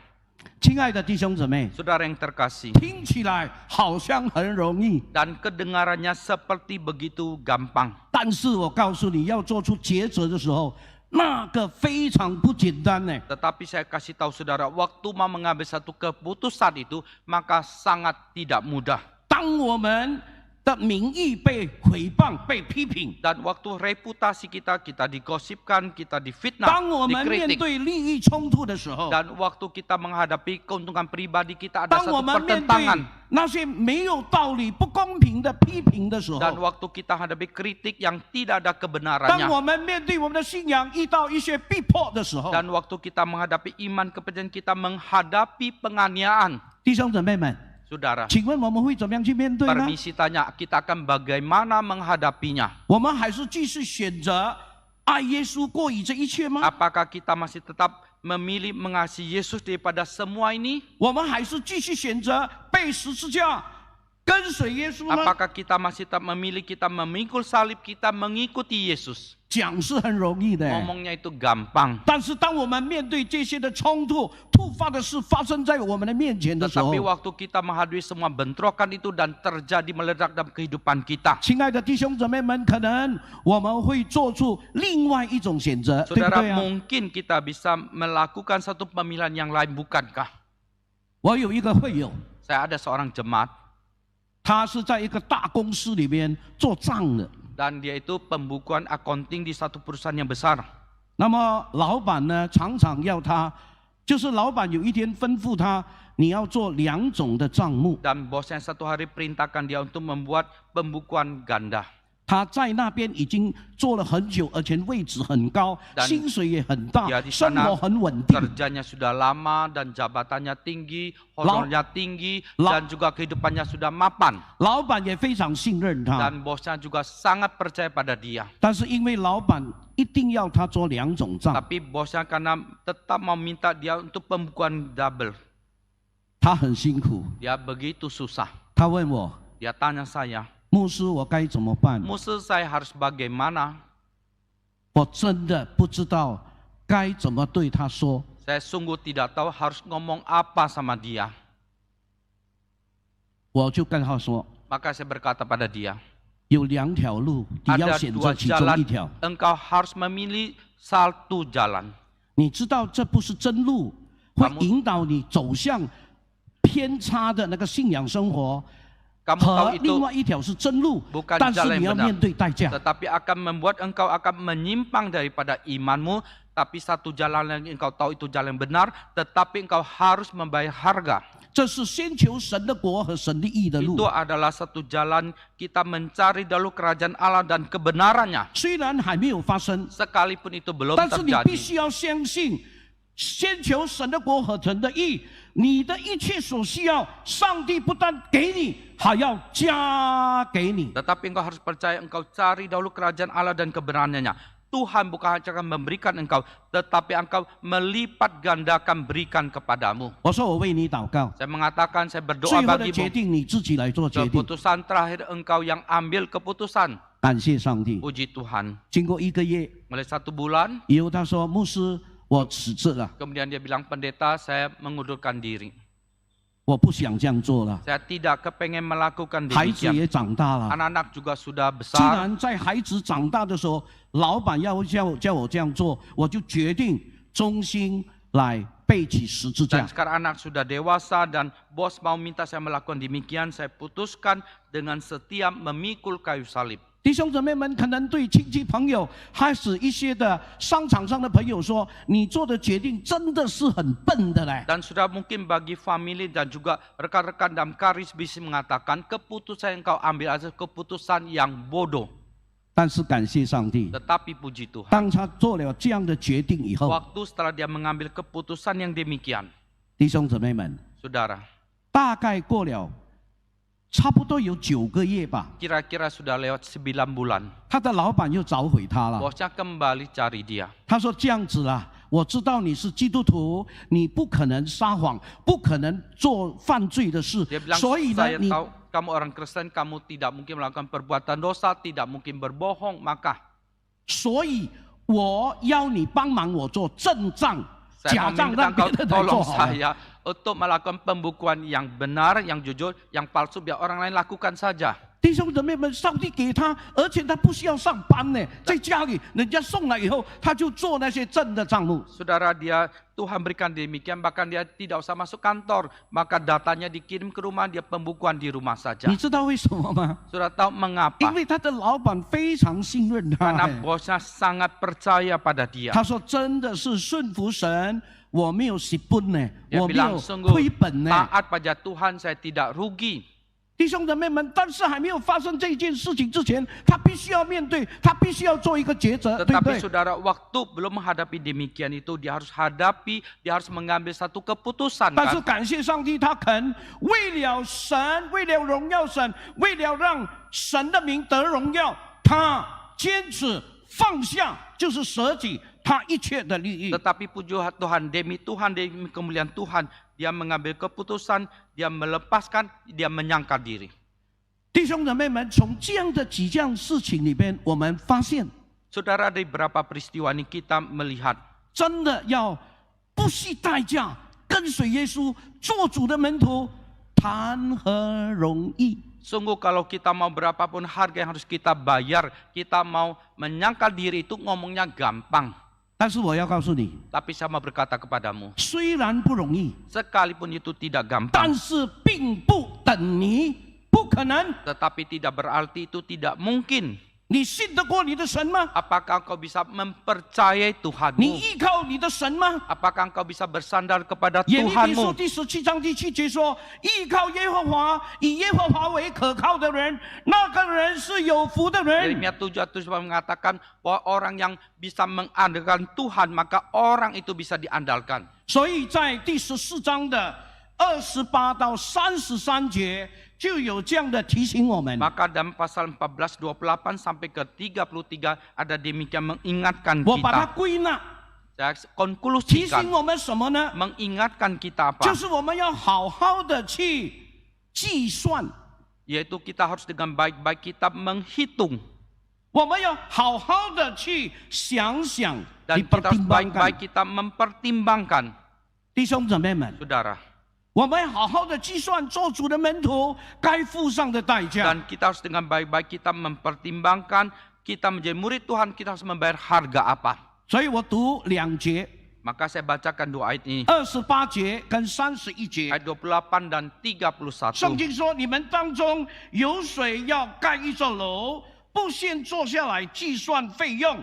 亲爱的弟兄姊妹， Saudara yang terkasih, 听起来好像很容易， dan kedengarannya seperti begitu gampang. 但是我告诉你要做出抉择的时候，那个非常不简单呢。 Tetapi saya kasih tahu saudara, waktu mau mengambil satu keputusan itu, maka sangat tidak mudah. 当我们的名誉被毁谤、被批评， Dan waktu reputasi kita digosipkan, kita difitnah, 当我们面 dikritik. 对利益冲突的时候， Dan waktu kita menghadapi keuntungan pribadi kita ada 当我 satu 们面对 pertentangan. 那些没有道理、不公平的批评的时候， Dan waktu kita hadapi kritik yang tidak ada 当 kebenarannya. 我们面对我们的信仰遇到一些逼迫的时候， Dan waktu kita menghadapi iman kepercayaan kita menghadapi penganiayaan. 弟兄姊妹们， Saudara, 请问我们会怎么样去面对呢？ permisi tanya, kita akan bagaimana menghadapinya? 我们还是继续选择爱耶稣过于这一切吗？ Apakah kita masih tetap memilih mengasihi Yesus daripada semua ini? 我们还是继续选择被十字架跟随耶稣呢？ Apakah kita masih tetap memilih kita memikul salib, kita mengikuti Yesus? 讲是很容易的， Ngomongnya itu gampang. 但是当我们面对这些的冲突、突发的事发生在我们的面前的时候 Tetapi，waktu kita menghadapi semua bentrokan itu dan terjadi meledak dalam kehidupan kita. 亲爱的弟兄姊妹们，可能我们会做出另外一种选择，对不 Saudara, 对啊？ mungkin kita bisa melakukan satu pemilihan yang lain, bukankah? 我有一个会友， Saya ada seorang jemaat 他是在一个大公司里面做账的。 dan dia itu pembukuan accounting di satu perusahaan yang besar. 那么老板呢，常常要他，就是老板有一天吩咐他，你要做2种的账目。 Dan bosnya satu hari perintahkan dia untuk membuat pembukuan ganda. 他在那边已经做了很久，而且位置很高， Dan 薪水也很大 dia，di 生 sana 活很稳定。 kerjanya sudah lama dan jabatannya tinggi, honornya tinggi, dan juga kehidupannya sudah mapan. 老板也非常信任他， Dan bosnya juga sangat percaya pada dia. 但是因为老板一定要他做2种账， Tapi bosnya karena tetap mau minta dia untuk pembukuan double. 他很辛苦。 Dia begitu susah. 他问我， Dia tanya saya, 牧师，我该怎么办？ Musuh saya harus bagaimana? 我真的不知道该怎么对他说。 Saya sungguh tidak tahu harus ngomong apa sama dia. 我就跟他说， Maka saya berkata pada dia, 有2条路，你要 ada 选 dua 择其中 jalan, 一条。 engkau harus memilih satu jalan. 你知道这不是真路，会 Kamu- 引导你走向偏差的那个信仰生活。 Kamu tahu 和 itu 另外一条是真路， bukan 但是 jalan 你 yang 要 benar. 面对代价。 Tetapi akan membuat engkau akan menyimpang daripada imanmu. Tapi satu jalan yang engkau tahu itu jalan yang benar, tetapi engkau harus membayar harga. 这是先求神的国和神的义的路 Itu。adalah satu jalan kita mencari dahulu kerajaan Allah dan kebenarannya. 虽然还没有发生， Sekalipun itu belum 但是你必 terjadi. 须要相信，先求神的国和神的义，你的一切所需要，上帝不但给你，还要加给你。 Tetapi engkau harus percaya engkau cari dahulu kerajaan Allah dan kebenarannya. Tuhan bukan hanya akan memberikan engkau, tetapi engkau melipat gandakan berikan kepadamu. 我说我为你祷告， Saya mengatakan, saya 最 berdoa 后的决 bagimu. 定你自己来做决定。 Keputusan terakhir engkau yang ambil keputusan. 感谢上帝。 Puji Tuhan. 经过1个月 Mulai 1 bulan, 以后，他说：“牧师，我辞职了， kemudian dia bilang, pendeta, saya mengundurkan diri. 我不想这样做了。 Saya tidak kepengen melakukan 孩子 demikian. 也长大了。 Anak-anak juga sudah 既 besar. 然在孩子长大的时候，老板要叫我这样做，我就决定忠心来背起十字 Dan 架。 sekarang anak sudah dewasa dan bos mau minta saya melakukan demikian, saya putuskan dengan setia memikul kayu salib. 弟兄姊妹们，可能对亲戚朋友，还是一些的商场上的朋友说，你做的决定真的是很笨的嘞。 Dan sudah mungkin bagi family dan juga rekan-rekan dalam karis bisa mengatakan keputusan yang kau ambil adalah keputusan yang bodoh. 但是感谢上帝， Tetapi puji Tuhan, 当他做了这样的决定以后， waktu setelah dia mengambil keputusan yang demikian, 弟兄姊妹们， saudara, 大概过了差不多有9个月吧， kira-kira sudah lewat 9 bulan, 他的老板又找回他了。 bosnya kembali cari dia. 他说：“这样子啦，我知道你是基督徒，你不可能撒谎，不可能做犯罪的事 Dia，bilang, 所以呢， saya 你 tahu kamu orang Kristen, kamu tidak mungkin melakukan perbuatan dosa, tidak mungkin berbohong, maka 所以我要你帮忙我做正账， saya 假账 meminta 让别 engkau 人来做 tolong 好了。 saya untuk melakukan pembukuan yang benar, yang jujur, yang palsu biar orang lain lakukan saja. 弟兄姊妹们，上帝给他，而且他不需要上班呢，在家里人家送来以后，他就做那些正的账目。 Saudara, dia Tuhan berikan demikian, bahkan dia tidak usah masuk kantor, maka datanya dikirim ke rumah, dia pembukuan di rumah saja. 你知道为什么吗？ Saudara tahu 因 mengapa? 为他的老板非常信任他 Karena。bosnya sangat percaya pada dia. 他说：“真的是顺服神，我没有失本呢， Dia 我没有 bilang sungguh 亏本呢。” taat pada Tuhan, saya tidak rugi. 弟兄姊妹们，但是还没有发生这件事情之前，他必须要面对，他必须要做一个抉择，对不 Tetapi 对？ saudara, waktu belum menghadapi demikian itu, dia harus hadapi, dia harus mengambil satu keputusan 但是 kan? 感谢上帝，他肯为了神，为了荣耀神，为了让神的名得荣耀，他坚持放下，就是舍己他一切的利益。 Tetapi puji Tuhan, demi Tuhan, demi kemuliaan Tuhan, dia mengambil keputusan, dia melepaskan, dia menyangkal diri. 弟兄姊妹们，从这样的几件事情里边，我们发现， Saudara, dari beberapa peristiwa ini kita melihat 真的要不惜代价跟随耶稣做主的门徒，谈何容易？ Sungguh kalau kita mau berapapun harga yang harus kita bayar, kita mau menyangkal diri itu ngomongnya gampang. 但是我要告诉你， Tapi saya mau berkata kepadamu, 虽然不容易， sekalipun itu tidak 但 gampang, 是并不等于不可能。 tetapi tidak berarti itu tidak mungkin. 你信得过你的神吗？ Apakah engkau bisa mempercayai 你 Tuhanmu? 依靠你的神吗？ Apakah engkau bisa bersandar kepada 耶利米书 Tuhanmu? 第17章第7节说：“依靠耶和华，以耶和华为可靠的人，那个人是有福的人。” Yeremia 7 mengatakan bahwa orang yang bisa mengandalkan Tuhan, maka orang itu bisa diandalkan. 所以在第14章的28到33节就有这样的提醒我们。 Maka dalam pasal 14, 28 sampai ke 33 ada demikian mengingatkan 我把它 kita. 归纳， Saya 提 konklusikan 醒我们什么呢？ mengingatkan kita 就 apa? 是我们要好好的去计算， Yaitu kita harus dengan baik-baik kita menghitung 我们要好好的去想想， dan kita harus baik-baik kita mempertimbangkan. 弟兄姊妹们， Saudara, 我们要好好的计算做主的门徒该付上的代价。 dan kita harus dengan baik-baik kita mempertimbangkan kita menjadi murid Tuhan, kita harus membayar harga apa. 所以我读2节， Maka saya bacakan dua ayat ini, 28节跟31节。 ayat 28 dan 圣 31. 经说：“你们当中有谁要盖一座楼，不先坐下来计算费用，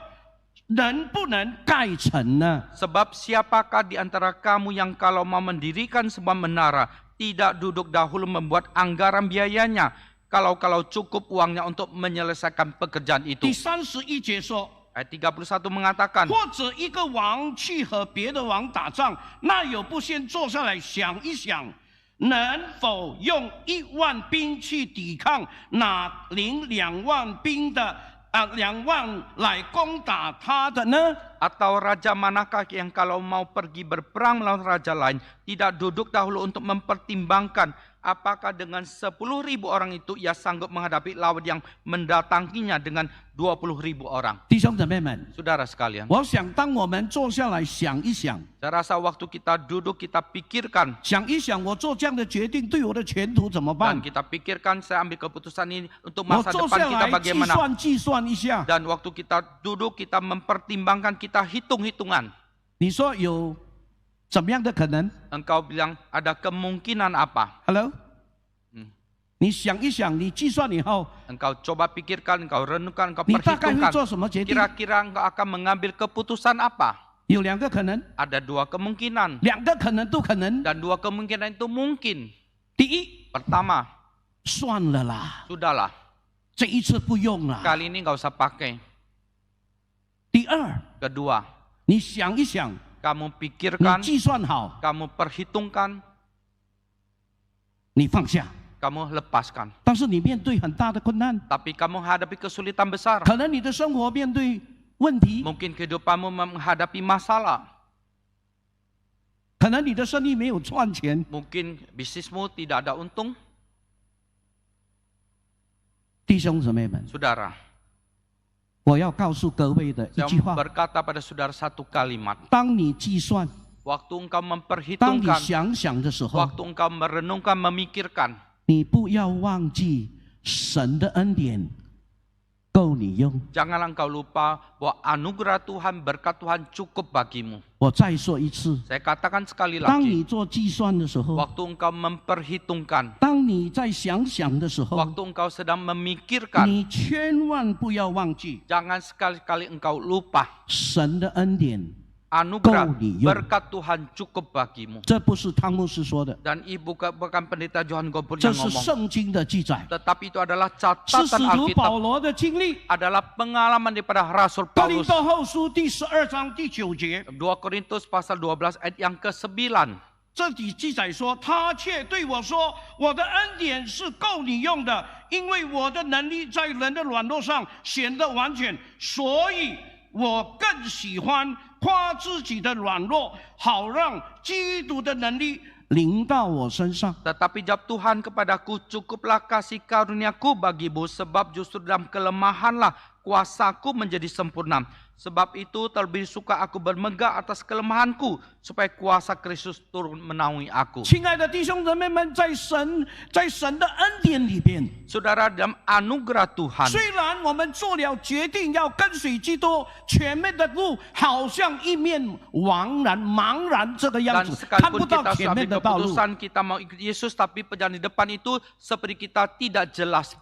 能不能盖成呢？” Sebab siapakah di antara kamu yang kalau mau mendirikan sebuah menara, tidak duduk dahulu membuat anggaran biayanya, kalau cukup uangnya untuk menyelesaikan pekerjaan 第 itu. 31节说 Ayat 31 mengatakan,：“ 或者一个王去和别的王打仗，那有不先坐下来想一想，能否用1万兵去抵抗那领2万兵的2万来攻打他的呢？” Atau raja manakah yang kalau mau pergi berperang melawan raja lain, tidak duduk dahulu untuk mempertimbangkan apakah dengan 10.000 orang itu ia sanggup menghadapi lawan yang mendatanginya dengan 20.000 orang. 弟兄姊妹们， Saudara sekalian, 我想当我们坐下来想一想， saya rasa waktu kita duduk kita pikirkan 想一想，我做这样的决定对我的前途怎么办 dan？ kita pikirkan saya ambil keputusan ini untuk 我 masa 坐 depan 下 kita 来计 bagaimana. 算一下， Dan waktu kita duduk kita mempertimbangkan, kita hitung-hitungan. 你说有怎么样的可能 Engkau bilang ada kemungkinan apa? ？Hello， Hmm. 你想一想，你计算以后， Engkau coba pikirkan, engkau renungkan, engkau 你大概会 perhitungkan. 做什么决定？ Kira-kira engkau akan mengambil keputusan apa? 有2个可能， Ada 2 kemungkinan. 2个可能都可能。 Dan 2 kemungkinan itu mungkin. 第一， Pertama, 算了啦， sudahlah. 这一次不用了。 Kali ini enggak usah pakai. 第二， Kedua, 你想一想， kamu 你 pikirkan, 计算好， kamu perhitungkan, 你放下。 kamu lepaskan. 但是你面对很大的困难， Tapi kamu hadapi kesulitan besar. 可能你的生活面对问题， Mungkin kehidupanmu menghadapi masalah. 可能你的生意没有赚钱。 Mungkin bisnismu tidak ada untung. 弟兄姊妹们， Saudara, 我要告诉各位的一 saya 句话： berkata pada saudara satu kalimat. 当你计算， Waktu engkau 当你 memperhitungkan, 想想的时候， waktu engkau merenungkan, memikirkan, 你不要忘记神的恩典够你用。 janganlah engkau lupa bahwa anugerah Tuhan, berkat Tuhan cukup bagimu. 我再说一次， Saya katakan sekali 当 lagi, 你做计算的时候， waktu engkau memperhitungkan, 当你在想想的时候， waktu engkau sedang memikirkan, 你千万不要忘记 jangan sekali-kali engkau lupa 神的恩典。 anugerah, Kau diam. berkat Tuhan cukup bagimu. 这不是汤牧师说的， Dan ibu bukan pendeta Johan Gobur 这 yang 是 ngomong. 圣经的记载， Tetapi itu adalah 是 catatan 使徒 Alkitab, 保罗的经历。 adalah pengalaman daripada Rasul 哥林 Paulus. 多后书第12章第9节， 2 Korintus pasal 12 ayat yang ke-9. 这里记载说，他却对我说：“我的恩典是够你用的，因为我的能力在人的软弱上显得完全，所以我更喜欢夸自己的软弱，好让基督的能力临到我身上。 Tetapi jawab Tuhan kepadaku, cukuplah kasih karuniaku bagimu, sebab justru dalam kelemahanlah kuasaku menjadi sempurna. Sebab itu terlebih suka aku bermegah atas kelemahanku, supaya kuasa Kristus turun menaungi aku. 亲爱的弟兄姊妹们，在神的恩典里边， Saudara, dalam anugerah Tuhan, 虽然我们做了决定要跟随基督，前面的路好像一面茫然这个样 dan 子，看不 sekalipun 到 kita 前 sudah 面 ambil 的道路。 keputusan kita mau ikut Yesus, tapi perjalanan di depan itu seperti kita tidak jelas.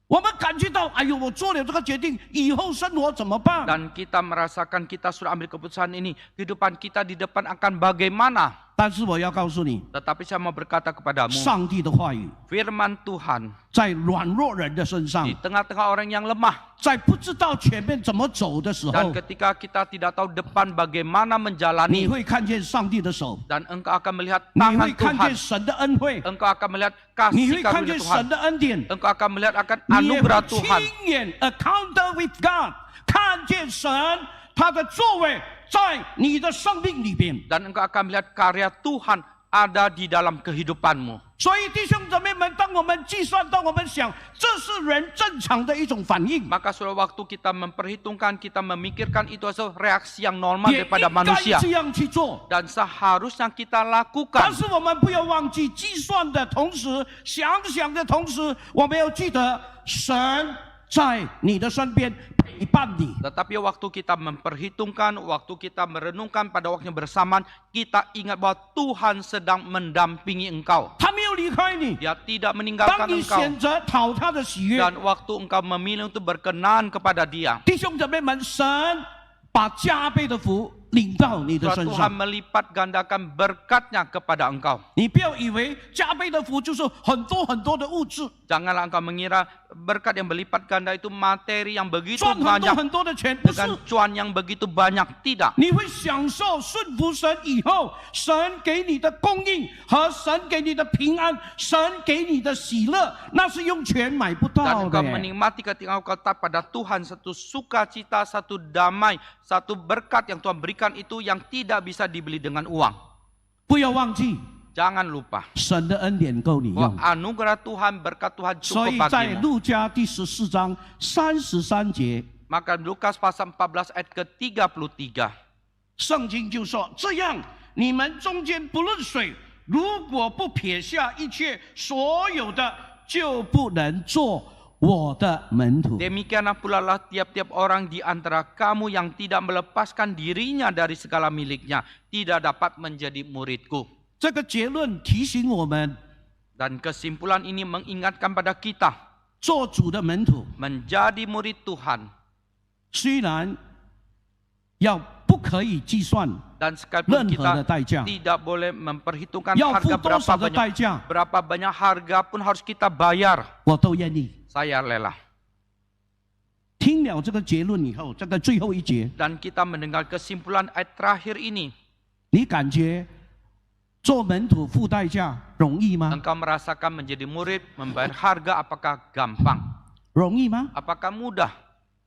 我们感觉到，哎呦，我做了这个决定，以后生活怎么办？ Dan kita merasakan kita sudah ambil keputusan ini, kehidupan kita di depan akan bagaimana. 但是我要告诉你， Tetapi saya mau berkata kepadamu, 上帝的话语 firman Tuhan 在软弱人的身上 di，tengah-tengah orang yang lemah. 在不知道前面怎么走的时 Dan 候， ketika kita tidak tahu depan bagaimana 你 menjalani, 会看见上帝的手， dan engkau akan melihat 你 tangan 会看 Tuhan, 见神的恩惠， engkau akan melihat 你 kasih 会看 karunia 见神 Tuhan, 的恩典， engkau akan melihat akan 你也 anugerah 会 Tuhan. 亲眼 encounter with God，看见神他的作为在你的生命里边。 Dan engkau akan melihat karya Tuhan ada di dalam kehidupanmu. 所以弟兄姊妹们，当我们计算，当我们想，这是人正常的一种反应， Maka sudah waktu kita memperhitungkan, kita memikirkan itu adalah reaksi yang normal 也应 daripada 该 manusia. 这样去做。 Dan seharusnya kita 但 lakukan. 是我们不要忘记，计算的同时，想的同时，我们要记得神在你的身边陪伴你。 Tetapi waktu kita memperhitungkan, waktu kita merenungkan pada waktunya bersamaan, kita ingat bahwa Tuhan sedang mendampingi engkau. 他没有离开你。 Dia tidak 当 meninggalkan 你 engkau. 选择讨他的喜悦， Dan waktu engkau memilih untuk berkenan kepada Dia, 弟兄姊妹们，神把加倍的福领到你的 Tuhan 身 Tuhan 上。 melipat gandakan berkatnya kepada engkau. 你不要以为加倍的福就是很多的物质， Janganlah engkau mengira berkat yang berlipat ganda itu materi yang begitu 赚 banyak 很多的钱，不是。 dengan cuan yang begitu banyak. Tidak. 你会享受顺服神以后，神给你的供应和神给你的平安，神给你的喜乐，那是用钱买不 Dan 到 engkau 的。 menikmati ketika engkau taat pada Tuhan, satu sukacita, satu damai, satu berkat yang Tuhan berikan itu yang tidak bisa dibeli dengan uang. 不要忘记， Jangan lupa 神的恩典够你用 bahwa。anugerah Tuhan, berkat Tuhan 所 cukup 以在 bagimu. 路加第14章33节， Maka Lukas pasal 14 ayat ke-33. 圣经就说：这样，你们中间不论谁，如果不撇下一切所有的，就不能做我的门徒。 Demikianlah pula lah tiap-tiap orang di antara kamu yang tidak melepaskan dirinya dari segala miliknya, tidak dapat menjadi muridku. 这个结论提醒我们， Dan kesimpulan ini mengingatkan pada kita, 做主的门徒， menjadi murid Tuhan. 虽然要不可以计算 Dan sekalipun 任何的 kita 代价， tidak boleh memperhitungkan 要付 harga 多少的代 berapa 价， banyak harga pun harus kita bayar. 我都愿意。 Saya rela. 听了这个结论以后，这个最后一节， Dan kita mendengar kesimpulan ayat terakhir ini, 你感觉做门徒付代价容易吗？ engkau merasakan menjadi murid, membayar harga, apakah gampang? 容易吗？ Apakah mudah?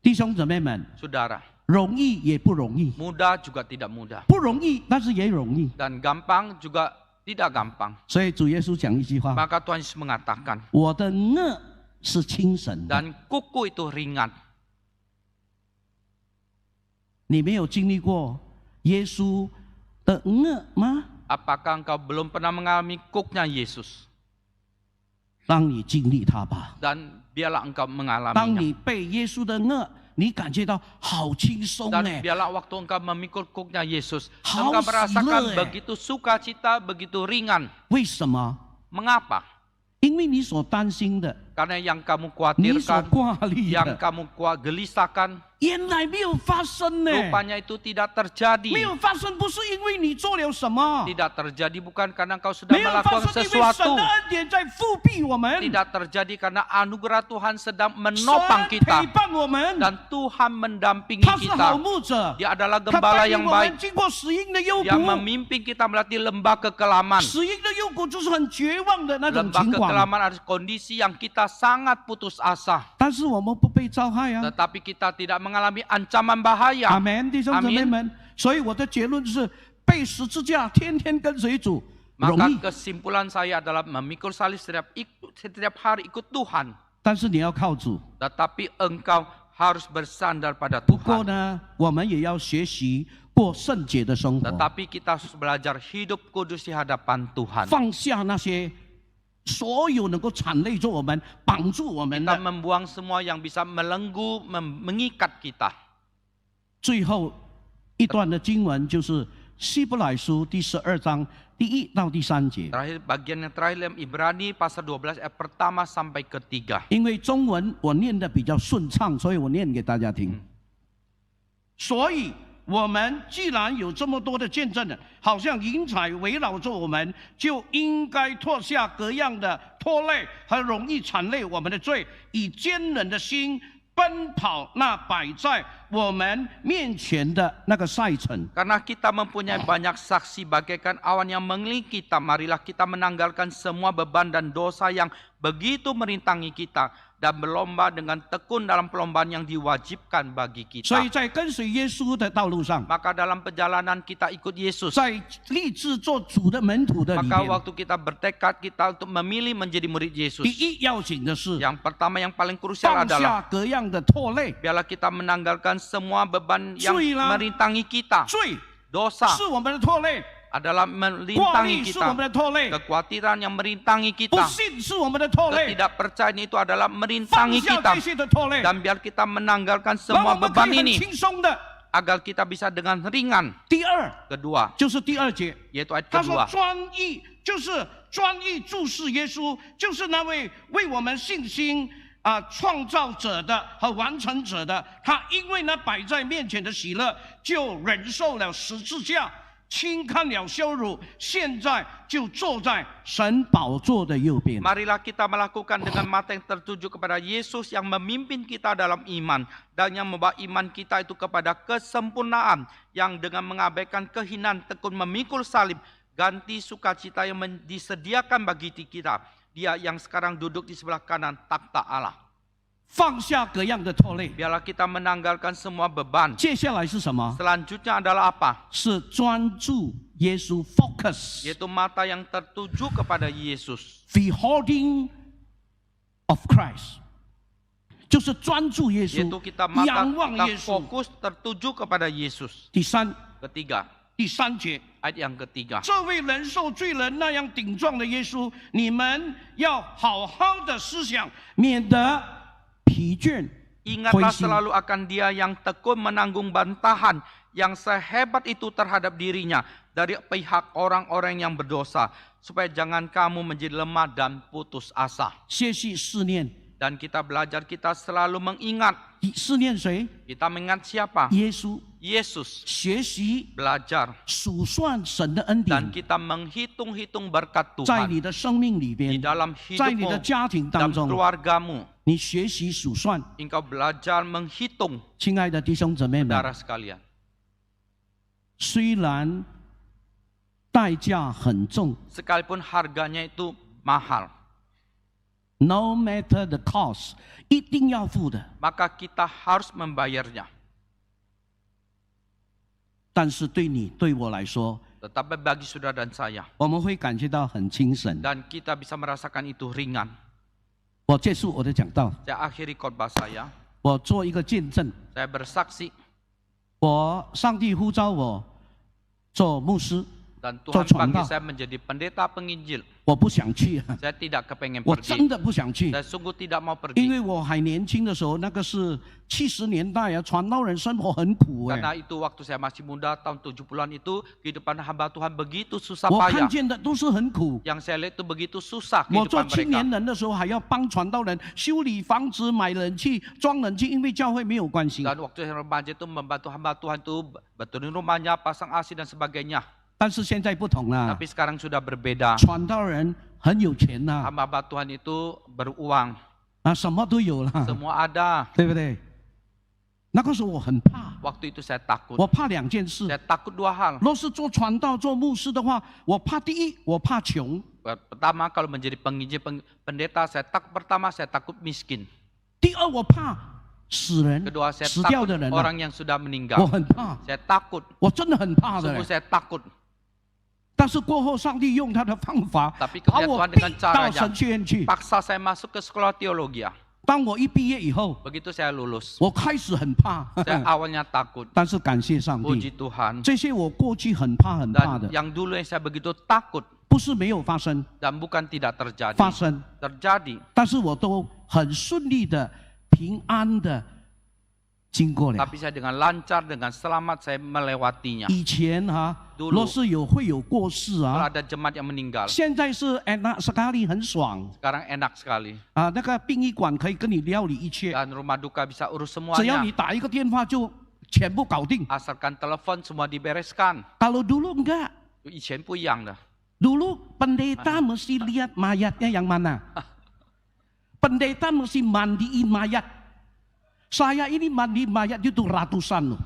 弟兄姊妹们， Saudara, 容易也不容易， mudah juga tidak mudah. 不容易，但是也容易。 Dan gampang juga tidak gampang. 所以主耶稣讲一句话： Maka Tuhan Yesus mengatakan, 我的轭是轻省的。 dan kuku itu ringan. 你没有经历过耶稣的轭吗？ Apakah engkau belum pernah mengalami kuknya Yesus? 当你经历它吧， Dan biarlah engkau 当 mengalaminya. 你被耶稣的轭，你感觉到好轻松 Dan 呢。 biarlah waktu engkau memikul kuknya Yesus, Haus engkau merasakan gila, begitu sukacita, begitu ringan. 为什么？ Mengapa? 因为你所担心的， Karena yang kamu 你所 khawatirkan, 挂虑 yang 的， kamu gelisahkan, 原来没有发生呢。 rupanya itu tidak terjadi. 没有发生，不是因为你做了什么， Tidak terjadi bukan karena engkau sudah 没有发 melakukan 生，因为神 sesuatu. 的恩典在复辟我们， Tidak terjadi karena anugerah Tuhan sedang 神 menopang 陪 kita. 伴我们， Dan Tuhan mendampingi 他是好 kita. 牧者， Dia adalah 他 gembala 带领 yang 我们 baik. 经过死荫的幽 Dia 谷。 memimpin kita melewati lembah kekelaman. 死荫的幽谷就是很绝望的那种 Lembah 情况， kekelaman adalah kondisi yang kita sangat putus asa. 但是我们不被遭害啊。 Tetapi kita tidak mengalami ancaman bahaya. 阿门，弟兄姊妹们。所以我的结论是，被十字架天天跟随主， Maka 容易， kesimpulan saya adalah memikul salib setiap hari ikut Tuhan. 但是你要靠主。 Tetapi engkau harus bersandar pada 不过 Tuhan. 呢，我们也要学习过圣洁的生活， Tetapi kita harus belajar hidup kudus di hadapan Tuhan. 放下那些所有能够缠累着我们、绑住我们 Kita 的。 membuang semua yang bisa melenggu, mengikat kita. 最后一段的经文就是希伯来书第12章第1到第3节。 Terakhir bagian yang terakhir dalam Ibrani pasal 12 ayat pertama sampai ketiga. 因为中文我念的比较顺畅，所以我念给大家听。所以，我们既然有这么多的见证人，好像云彩围绕着我们，就应该脱下各样的拖累和容易缠累我们的罪，以坚韧的心奔跑那摆在我们面前的那个赛程。 Karena kita mempunyai banyak saksi bagaikan awan yang mengelilingi kita, marilah kita menanggalkan semua beban dan dosa yang begitu merintangi kita dan berlomba dengan tekun dalam perlombaan yang diwajibkan bagi 所以 kita. 在跟随耶稣的道路上， Maka dalam perjalanan kita ikut Yesus, 在立志做主的门徒的里 maka 面， waktu kita bertekad kita untuk memilih menjadi murid 第 Yesus. 一要紧的是 Yang pertama yang paling krusial 放 adalah 下各样的拖累。 biarlah kita menanggalkan semua beban yang Cuy lah. merintangi kita. 罪 Dosa 是我们的拖累， adalah 挂 merintangi 虑是我们 kita. 的拖累， Kekhawatiran yang merintangi 不 kita. 信是我们的拖累， Ketidakpercayaan itu adalah 放 merintangi 下 kita. 这些的拖累， Dan biar kita menanggalkan 让我 semua 们可 beban 以很 ini 轻松的。 agar kita bisa dengan ringan. 第二 Kedua, 就是第2节， yaitu ayat 他说 kedua. 专一就是专一注视耶稣，就是那位为我们信心创造者的和完成者的。他因为那摆在面前的喜乐，就忍受了十字架，轻看了羞辱，现在就坐在神宝座的右边。 Marilah kita melakukan dengan mata yang tertuju kepada Yesus yang memimpin kita dalam iman dan yang membawa iman kita itu kepada kesempurnaan, yang dengan mengabaikan kehinaan tekun memikul salib, ganti sukacita yang disediakan bagi kita. Dia yang sekarang duduk di sebelah kanan takhta Allah. 放下各样的拖累。 Biarlah kita menanggalkan semua beban. 接下来是什么？ Selanjutnya adalah apa? 是专注耶稣 ，focus， Yaitu mata yang tertuju kepada Yesus. beholding of Christ， 就是专注耶稣 Yaitu，kita mata 仰望 kita 耶稣。 fokus tertuju kepada Yesus. 第三 Ketiga, 第3节， ayat yang ketiga. 这位人受罪人那样顶撞的耶稣，你们要好好的思想，免得疲倦。 Ingatlah Hoisin. selalu akan dia yang tekun menanggung bantahan yang sehebat itu terhadap dirinya dari pihak orang-orang yang berdosa, supaya jangan kamu menjadi lemah dan putus asa. 歇息思念， Dan kita belajar, kita selalu mengingat. 思念谁？ Kita mengingat siapa? 耶稣。 Yesus. 学习 Belajar 数算神的恩 dan 典， kita menghitung-hitung berkat 在你 Tuhan 的生命里 di 边， dalam 在你的 hidupmu 家庭当 dan 中， keluargamu. 你学习数算。 Engkau belajar menghitung, 亲爱的弟兄姊妹们， saudara sekalian. 虽然代价很重 Sekalipun harganya itu mahal, ，no matter the cost， 一定要付的。 maka kita harus membayarnya. 但是对你对我来说， Tetapi bagi saudara dan saya, 我们会感觉到很轻省。 dan kita bisa merasakan itu ringan. 我结束我的讲道， Saya akhiri khotbah saya. 我做一个见证。 Saya bersaksi 上帝呼召我做牧师， dan Tuhan Tuhan panggil tahu. saya menjadi pendeta penginjil. 我不想去， Saya tidak kepengen 我真 pergi. 的不想去， Saya sungguh tidak mau 因 pergi. 为我还年轻的时候，那个是70年代啊，传道人生活很苦哎。 Karena itu waktu saya masih muda, tahun 70-an itu, kehidupan hamba Tuhan begitu susah 我看 payah. 见的都是很苦。 Yang saya lihat itu begitu susah 我做 kehidupan 青年 mereka. 人的时候，还要帮传道人修理房子、买冷气、装冷气，因为教会没有关系。 Dan waktu saya remaja itu membantu hamba Tuhan itu betulin rumahnya, pasang AC dan sebagainya. 但是现在不同了， Tapi sekarang sudah berbeda. 传道人很有钱呐， Hamba Tuhan itu beruang, 什么都有了， semua ada. 对不对？那个时候我很怕， Waktu itu saya takut. 我怕2件事。 Saya takut dua hal. 若是做传道、做牧师的话，我怕第一，我怕穷； Pertama, kalau menjadi penginjil pendeta, saya takut miskin. 第二，我怕死人、 Kedua, saya 死掉的 takut 人啊、 orang yang sudah 我 meninggal. 很怕， Saya takut, 我真的很怕的 sungguh 嘞。 saya takut. 但是过后，上帝用他的方法 Tapi 把 kemudian 我 Tuhan 逼 dengan 到 caranya 神学院去。 paksa saya masuk ke sekolah teologi. 当我一毕业以后， Begitu saya lulus, 我开始很怕， saya awalnya takut. 但是感谢上 Puji 帝， Tuhan. 这些我过去很怕很怕 Dan 的， yang dulu yang saya begitu takut 不是没有发生， dan bukan tidak terjadi. 发生， Terjadi. 但是我都很顺利的、平安的经过了。 Tapi saya dengan lancar, dengan selamat saya melewatinya. 以前啊， Dulu 若是会有过世 Kalau 啊， ada jemaat yang meninggal, 现在是enak sekali，很爽 sekarang enak sekali. 啊，那个殡仪馆可以跟你料理一切， Dan rumah duka bisa urus 只要 semuanya. 你打一个电话就全部搞定。 Asalkan telepon semua dibereskan. Kalau dulu enggak. Ichen puyang dah. Dulu pendeta mesti lihat mayatnya yang mana. Pendeta mesti mandiin mayat. Saya ini mandi mayat itu ratusan loh.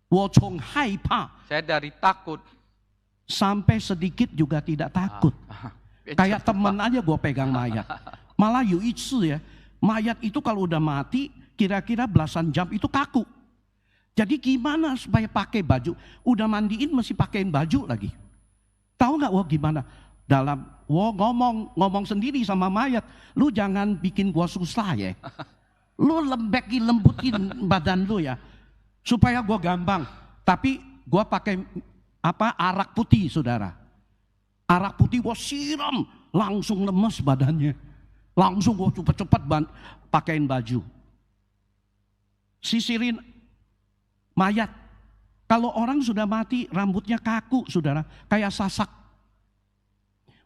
我从害怕 Saya dari takut sampai sedikit juga tidak takut. Kayak teman aja gue pegang mayat. Malah有一次ya, mayat itu kalau udah mati kira-kira belasan jam itu kaku. Jadi gimana supaya pakai baju? Udah mandiin mesti pakein baju lagi. Tahu nggak wah gimana? Dalam wah ngomong sendiri sama mayat, lu jangan bikin gua susah ya. Lu lembutin badan lu ya, supaya gua gampang. Tapi gua pakai arak putih, saudara. Arak putih gua siram, langsung lemes badannya. Langsung gua cepet-cepet pakein baju. Sisirin mayat. Kalau orang sudah mati, rambutnya kaku, saudara, kayak sasak.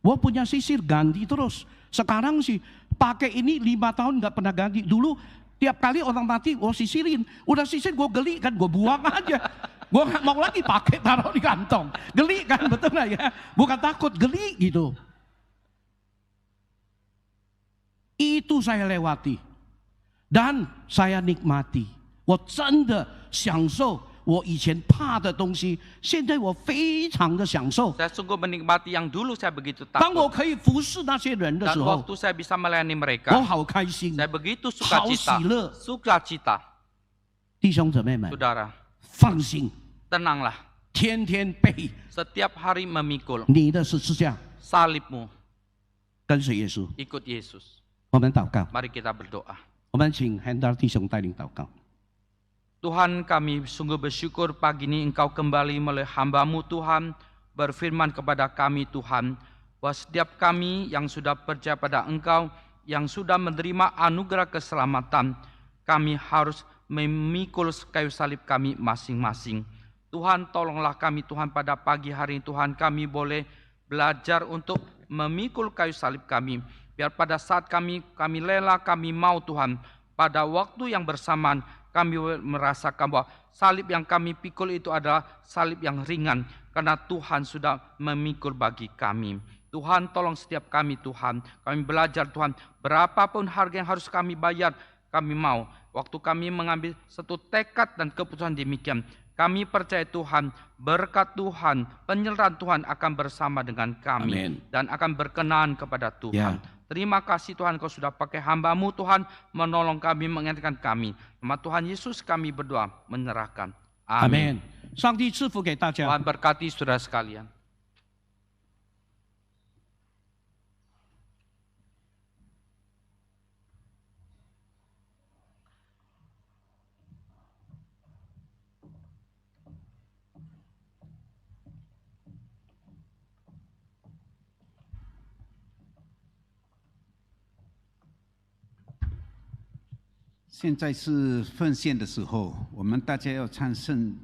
Gua punya sisir ganti terus. Sekarang sih pakai ini 5 tahun nggak pernah ganti. Dulu tiap kali orang mati gua sisirin. Udah sisir gua geli kan, gua buang aja. Gua nggak mau lagi pakai, taruh di kantong. Geli kan, betul nggak ya? Bukan takut, geli gitu. Itu saya lewati dan saya nikmati. 我真的享受我以前怕的东西，现在我非常的享受。 Saya sungguh menikmati yang dulu saya begitu 当我 takut. 可以服侍那些人的 Dan 时候， waktu saya bisa melayani 我 mereka, 好开心。 saya begitu 好 sukacita. 喜乐。 Sukacita. 弟兄姊妹们， Saudara, 放心， tenanglah. 天天背 Setiap hari memikul 你的十字架， salibmu, 跟随耶稣。 ikut Yesus. 我们祷告， Mari kita berdoa. 我们请 Hendar 弟兄带领祷告。 Tuhan, kami sungguh bersyukur pagi ini Engkau kembali melalui hamba-Mu Tuhan berfirman kepada kami Tuhan, bahwa setiap kami yang sudah percaya pada Engkau, yang sudah menerima anugerah keselamatan, kami harus memikul kayu salib kami masing-masing. Tuhan, tolonglah kami Tuhan pada pagi hari ini Tuhan, kami boleh belajar untuk memikul kayu salib kami. Biar pada saat kami rela, kami mau Tuhan, pada waktu yang bersamaan kami merasakan bahwa salib yang kami pikul itu adalah salib yang ringan, karena Tuhan sudah memikul bagi kami. Tuhan, tolong setiap kami Tuhan, kami belajar Tuhan, berapapun harga yang harus kami bayar, kami mau. Waktu kami mengambil satu tekad dan keputusan demikian, kami percaya Tuhan, berkat Tuhan, penyerahan Tuhan akan bersama dengan kami. Amin. Dan akan berkenan kepada Tuhan. Ya. Terima kasih Tuhan, Kau sudah pakai hamba-Mu Tuhan, menolong kami, mengingatkan kami. Nama Tuhan Yesus kami berdoa, menyerahkan. 阿 Amin. 门。上帝赐福给大家。 Tuhan berkati saudara sekalian. “现在是奉献的时候，我们大家要唱圣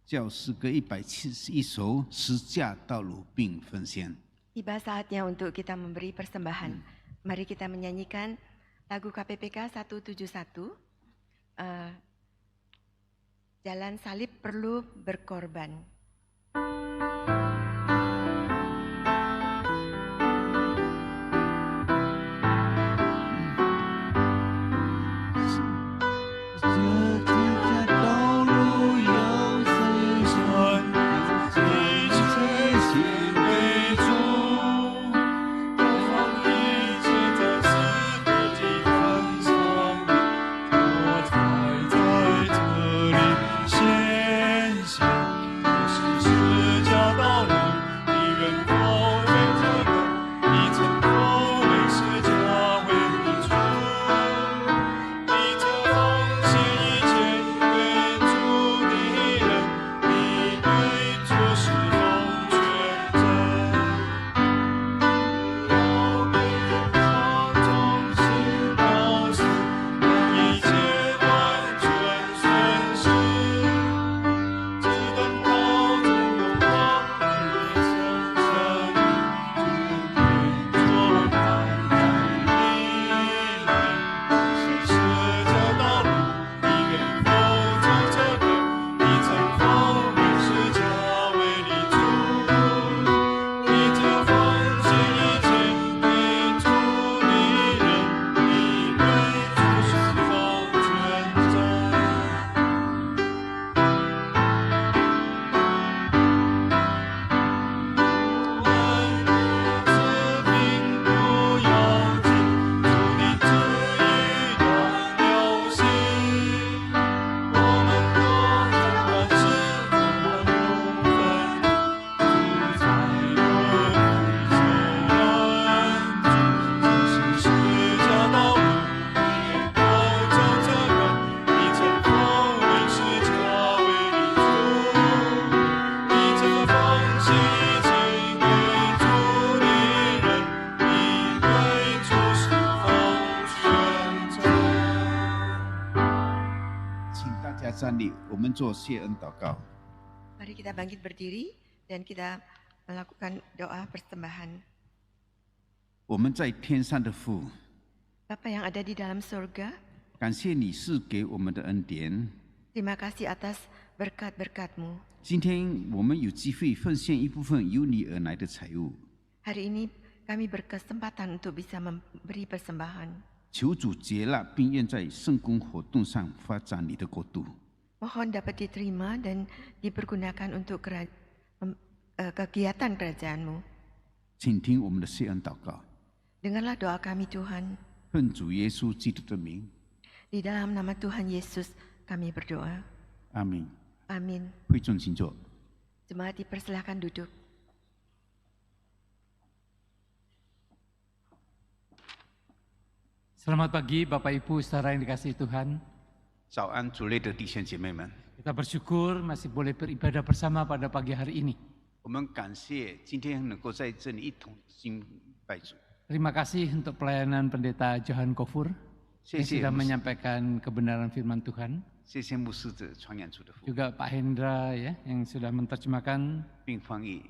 教诗歌171首《十架道路并奉献》。 Tiba saatnya untuk kita memberi persembahan. Mari kita menyanyikan lagu KPPK 171. Jalan salib perlu berkorban. 站立，我们做谢恩祷告。 Mari kita bangkit berdiri dan kita melakukan doa persembahan. 我们在天上的父， Bapa yang ada di dalam surga, 感谢你赐给我们的恩典。 terima kasih atas berkat-berkat-Mu. 今天我们有机会奉献一部分由你而来的财物， Hari ini kami berkesempatan untuk bisa memberi persembahan. 求主接纳，并愿在圣工活动上发展你的国度。 Mohon dapat diterima dan dipergunakan untuk kegiatan kerajaan-Mu. 请听我们的谢恩祷告， Dengarlah doa kami Tuhan. 奉主耶稣基督的名， Di dalam nama Tuhan Yesus kami berdoa. 阿门。 Amin. 会众请坐。 Jemaat dipersilakan duduk. Selamat pagi Bapak Ibu saudara yang dikasihi Tuhan. 早安，主内的弟兄姐妹们， Kita bersyukur masih boleh beribadah bersama pada pagi hari ini. 我们感谢今天能够在这里一同敬拜主。 Terima kasih untuk pelayanan Pendeta Johan Kofur 谢 yang 谢 sudah 牧师， menyampaikan kebenaran firman Tuhan. 谢谢牧师的传扬主的福， Juga Pak Hendra ya yang sudah menerjemahkan 并翻译，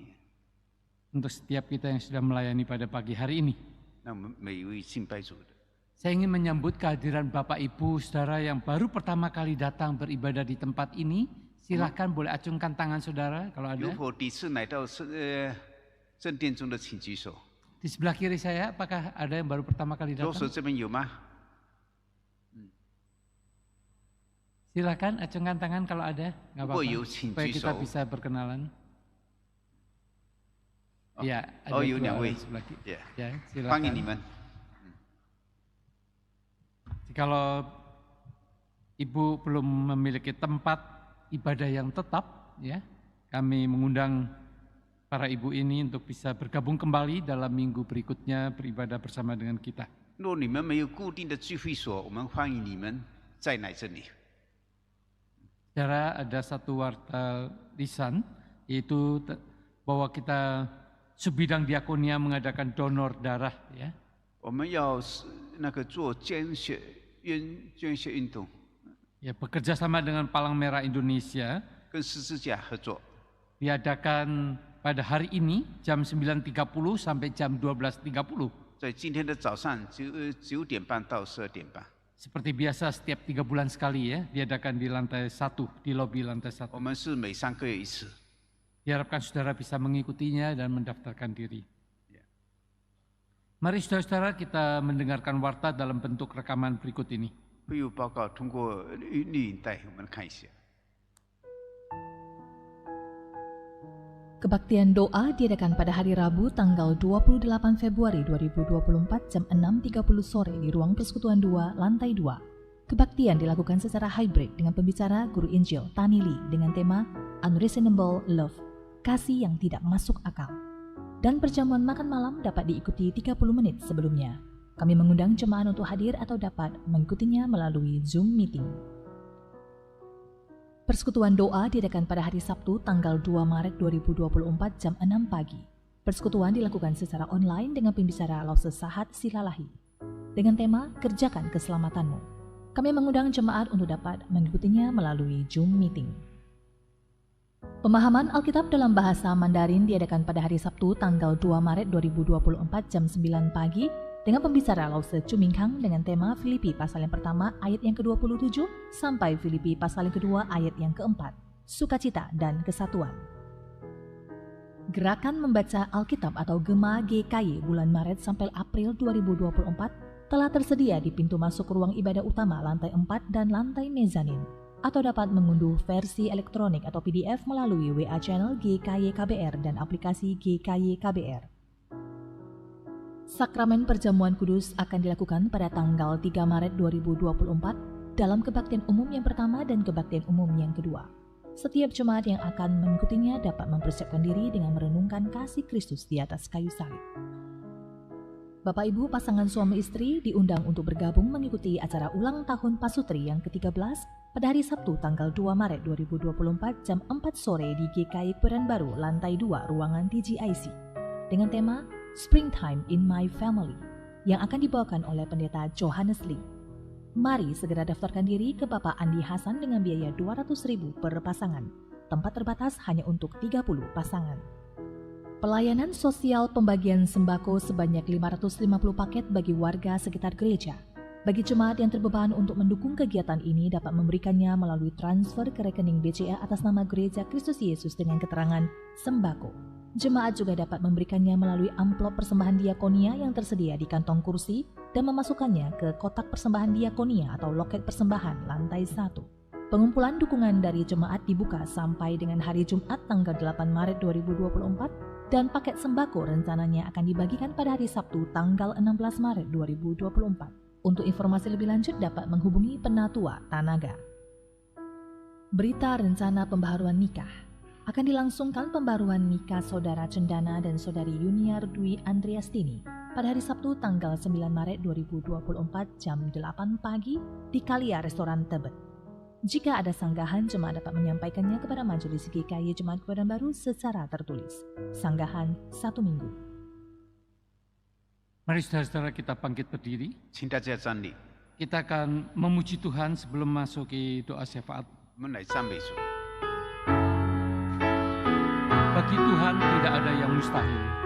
untuk setiap kita yang sudah melayani pada pagi hari ini. 让我们每一位敬拜主的。 Saya ingin menyambut kehadiran Bapak Ibu saudara yang baru pertama kali datang beribadah di tempat ini. Silakan boleh acungkan tangan saudara kalau 如 ada. 果第一次来到圣殿中的，请举手。 Di sebelah kiri saya apakah ada yang baru pertama kali 左手 datang? 这边有吗？ Silakan acungkan tangan kalau ada, nggak 如果 apa-apa. 有，请 Supaya 举 kita 手。 bisa berkenalan. 哦 Ya, ada 哦，有 dua 两位 orang sebelah kiri. ，yeah， Ya, 欢迎 silakan. 你们。 Kalau Ibu belum memiliki tempat ibadah yang tetap, ya, kami mengundang para ibu ini untuk bisa bergabung kembali dalam minggu berikutnya beribadah bersama dengan kita. 若你们没有固定的聚会所，我们欢迎你们再来这里。 Saudara, ada satu warta lisan, yaitu bahwa kita sebidang diakonia mengadakan donor darah, ya. 我们要那个做捐血运动， Ya, bekerja sama dengan Palang Merah Indonesia 跟十字架合作。 diadakan pada hari ini jam 9.30 sampai jam 12.30. 在今天的早上9点半到12点半， Seperti biasa setiap 3 bulan sekali ya, diadakan di lantai 1, di lobi lantai 1. 我们是每3个月一次。 Diharapkan saudara bisa mengikutinya dan mendaftarkan diri. Mari saudara-saudara kita mendengarkan warta dalam bentuk rekaman berikut ini. 会有报告通过录影带，我们看一下。 Kebaktian doa diadakan pada hari Rabu tanggal 28 Februari 2024 jam 6.30 sore di ruang persekutuan 2, lantai 2. Kebaktian dilakukan secara hybrid dengan pembicara Guru Injil Tani Lee dengan tema Unreasonable Love, kasih yang tidak masuk akal. Dan perjamuan makan malam dapat diikuti 30 menit sebelumnya. Kami mengundang jemaat untuk hadir atau dapat mengikutinya melalui Zoom meeting. Persekutuan doa diadakan pada hari Sabtu tanggal 2 Maret 2024 jam 6 pagi. Persekutuan dilakukan secara online dengan pembicara Lause Sahat Silalahi dengan tema Kerjakan Keselamatanmu. Kami mengundang jemaat untuk dapat mengikutinya melalui Zoom meeting. Pemahaman Alkitab dalam bahasa Mandarin diadakan pada hari Sabtu tanggal 2 Maret 2024 jam 9 pagi dengan pembicara Lause Chuminghang dengan tema Filipi pasal yang pertama ayat yang ke-27 sampai Filipi pasal yang kedua ayat yang keempat, sukacita dan kesatuan. Gerakan membaca Alkitab atau Gema GKY bulan Maret sampai April 2024 telah tersedia di pintu masuk ruang ibadah utama lantai 4 dan lantai mezanin, atau dapat mengunduh versi elektronik atau PDF melalui WA channel GKY KBR dan aplikasi GKY KBR. Sakramen Perjamuan Kudus akan dilakukan pada tanggal 3 Maret 2024 dalam kebaktian umum yang pertama dan kebaktian umum yang kedua. Setiap jemaat yang akan mengikutinya dapat mempersiapkan diri dengan merenungkan kasih Kristus di atas kayu salib. Bapak Ibu pasangan suami istri diundang untuk bergabung mengikuti acara ulang tahun Pasutri yang ke-13 pada hari Sabtu tanggal 2 Maret 2024 jam 4 sore di GKY Peranbaru lantai 2 ruangan TGIC dengan tema Springtime in My Family yang akan dibawakan oleh Pendeta Johannes Lee. Mari segera daftarkan diri ke Bapak Andi Hasan dengan biaya 200.000 per pasangan. Tempat terbatas hanya untuk 30 pasangan. Pelayanan sosial pembagian sembako sebanyak 550 paket bagi warga sekitar gereja. Bagi jemaat yang terbeban untuk mendukung kegiatan ini dapat memberikannya melalui transfer ke rekening BCA atas nama Gereja Kristus Yesus dengan keterangan sembako. Jemaat juga dapat memberikannya melalui amplop persembahan diakonia yang tersedia di kantong kursi dan memasukkannya ke kotak persembahan diakonia atau loket persembahan lantai 1. Pengumpulan dukungan dari jemaat dibuka sampai dengan hari Jumat tanggal 8 Maret 2024 dan paket sembako rencananya akan dibagikan pada hari Sabtu tanggal 16 Maret 2024. Untuk informasi lebih lanjut dapat menghubungi Penatua Tanaga. Berita rencana pembaharuan nikah. Akan dilangsungkan pembaruan nikah Saudara Cendana dan Saudari Yuniar Dwi Andriastini pada hari Sabtu tanggal 9 Maret 2024 jam 8 pagi di Kalia Restoran Tebet. Jika ada sanggahan, jemaat dapat menyampaikannya kepada Majelis GKY Jemaat Kebadan Baru secara tertulis. Sanggahan 1 minggu. Mari saudara-saudara kita bangkit berdiri. 请大家站立， Kita akan memuji Tuhan sebelum masuki doa syafaat. 我们来赞美主。 Bagi Tuhan tidak ada yang mustahil.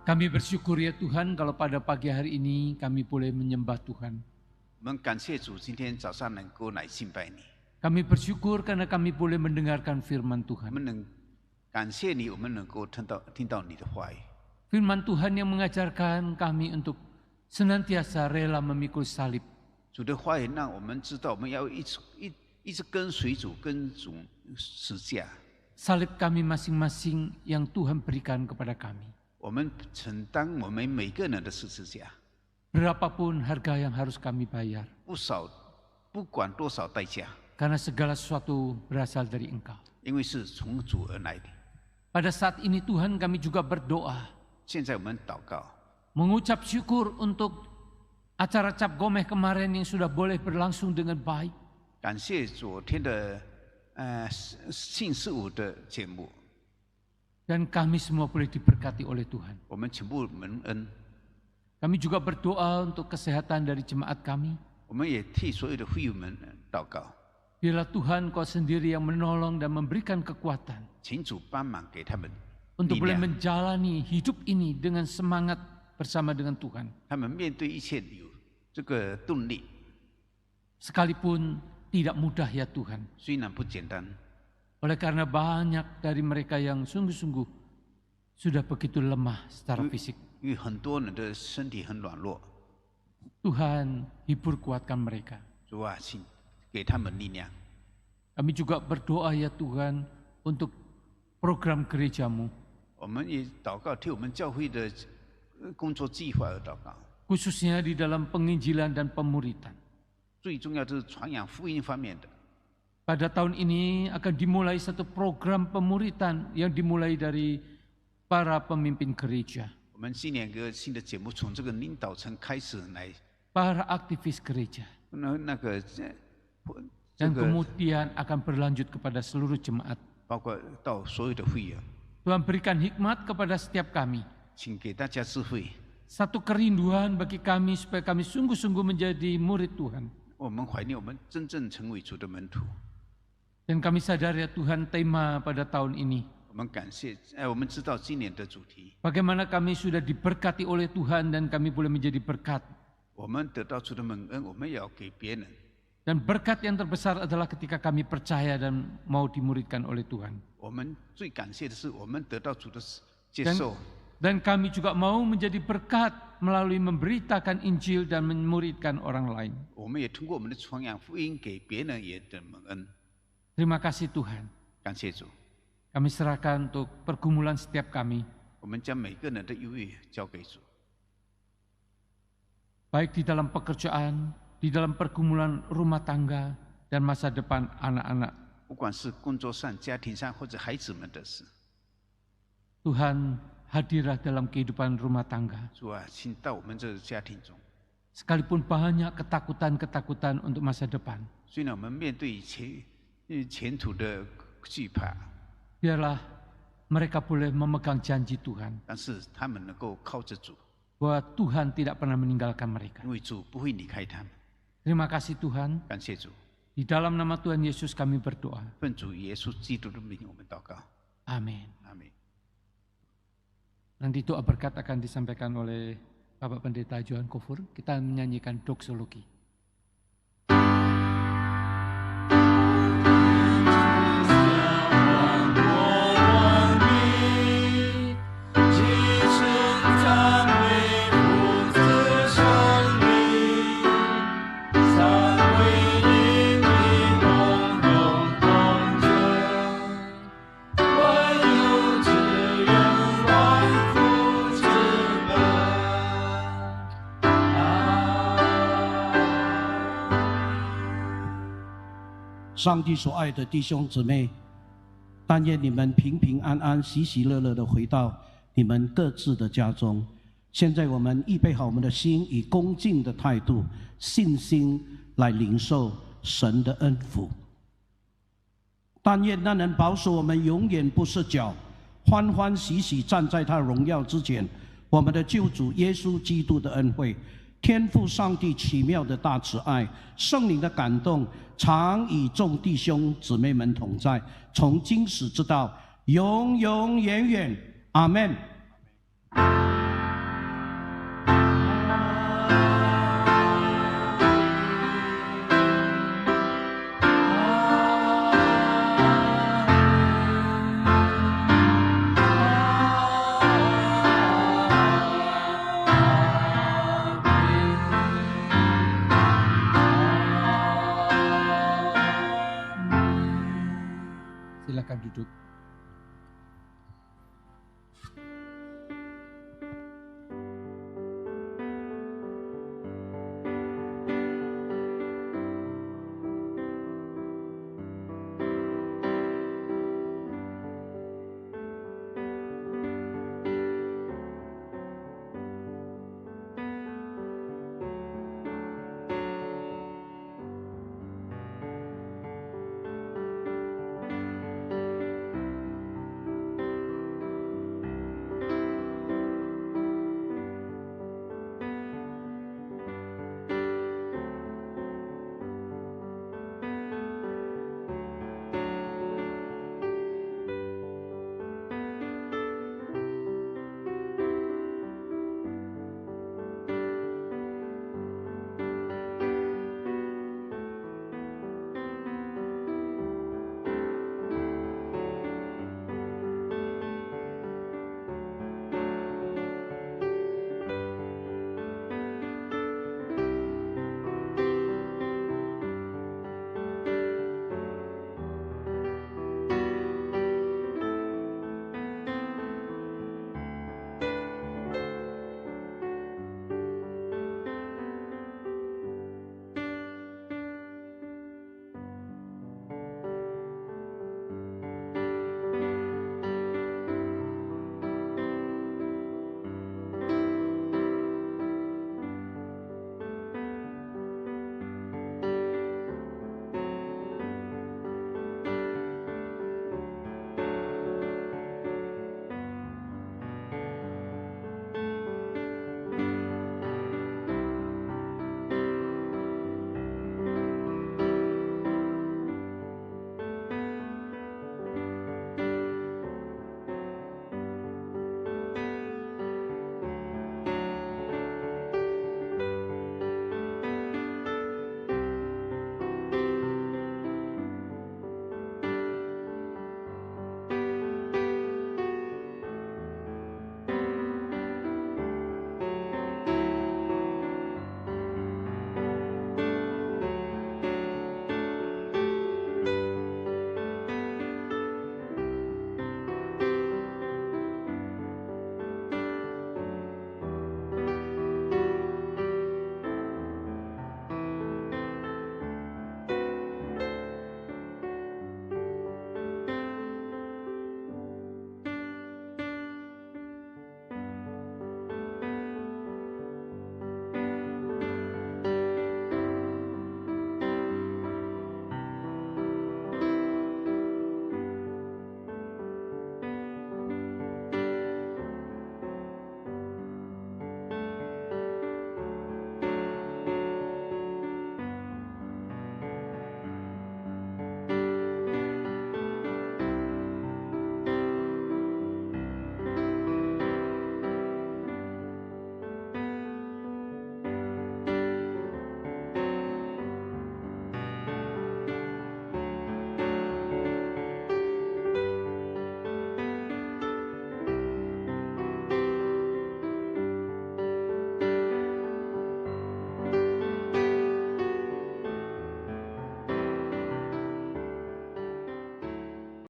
Kami bersyukur ya Tuhan kalau pada pagi hari ini kami boleh menyembah Tuhan. 我们感谢主，今天早上能够来敬拜你。 Kami bersyukur karena kami boleh mendengarkan firman 我 Tuhan. 们能感谢你，我们能够听到你的话语。 Firman Tuhan yang mengajarkan kami untuk senantiasa rela memikul salib. 主的话语让我们知道，我们要一直跟随主，跟主十架。 Salib kami masing-masing yang Tuhan berikan kepada kami. 我们承担我们每个人的十字架， Berapapun harga yang harus kami bayar. 不管多少代价， Karena segala sesuatu berasal dari Engkau. 因为是从主而来的。 Pada saat ini Tuhan kami juga berdoa. 现在我们祷告， Mengucap syukur untuk acara Cap Gomeh kemarin yang sudah boleh berlangsung dengan baik. 感谢昨天的信事物的节目， Dan kami semua boleh diberkati oleh Tuhan. 我们全部蒙恩。 Kami juga berdoa untuk kesehatan dari jemaat kami. 我们也替所有的会友们祷告， Biarlah Tuhan Kau sendiri yang menolong dan memberikan kekuatan 请主帮忙给他们 untuk 力 boleh 量， menjalani hidup ini dengan semangat bersama dengan Tuhan. 他们面对一切有这个动力。Sekalipun tidak mudah ya Tuhan. 虽然不简单， Oleh karena banyak dari mereka yang sungguh-sungguh sudah begitu lemah secara fisik. 因为很多人的身体很软弱， Tuhan hibur kuatkan mereka. 主啊，请给他们力量。 Kami juga berdoa ya Tuhan untuk program gerejamu. 我们也祷告，替我们教会的工作计划而祷告。 Khususnya di dalam penginjilan dan pemuritan. 最重要就是传扬福音方面的。 Pada tahun ini akan dimulai satu program pemuritan yang dimulai dari para pemimpin gereja. 我们今年有个新的节目，从这个领导层开始来， Para aktivis gereja. 那个 Dan kemudian akan berlanjut kepada seluruh jemaat. 包括到所有的会员， Tuhan berikan hikmat kepada setiap kami. 请给大家智慧。 Satu kerinduan bagi kami supaya kami sungguh-sungguh menjadi murid Tuhan. 我们怀念我们真正成为主的门徒。 Dan kami sadar ya Tuhan tema pada tahun ini. 我们感谢，我们知道今年的主题， Bagaimana kami sudah diberkati oleh Tuhan dan kami boleh menjadi berkat. 我们得到主的蒙恩，我们也要给别人。 Dan berkat yang terbesar adalah ketika kami percaya dan mau dimuridkan oleh Tuhan. 我们最感谢的是，我们得到主的接受。 Dan kami juga mau menjadi berkat melalui memberitakan Injil dan memuridkan orang lain. 我们也通过我们的传扬福音给别人也得蒙恩。 Terima kasih Tuhan. 感谢主， Kami serahkan untuk pergumulan setiap kami. 我们将每个人的忧郁交给主。 Baik di dalam pekerjaan, di dalam pergumulan rumah tangga, dan masa depan anak-anak. 不管是工作上、家庭上或者孩子们的事， Tuhan hadirlah dalam kehidupan rumah tangga. 主啊，请到我们这个家庭中。 Sekalipun banyak ketakutan-ketakutan untuk masa depan. 虽然我们面对前途的惧怕， Biarlah mereka boleh memegang janji Tuhan. 但是他们能够靠着主， Bahwa Tuhan tidak pernah meninggalkan mereka. 因为主不会离开他们。 Terima kasih Tuhan. 感谢主， Di dalam nama Tuhan Yesus kami berdoa. 奉主耶稣基督的名，我们祷告， Amin. 阿门。 Nanti doa berkat akan disampaikan oleh Bapak Pendeta Johan Kofur. Kita menyanyikan doksologi. "上帝所爱的弟兄姊妹，但愿你们平平安安、喜喜乐乐的回到你们各自的家中。现在我们预备好我们的心，以恭敬的态度、信心来领受神的恩福。但愿那能保守我们永远不失脚，欢欢喜喜站在他荣耀之前，我们的救主耶稣基督的恩惠。天父上帝奇妙的大慈爱，圣灵的感动，常与众弟兄姊妹们同在，从今时直到永永远远。阿们。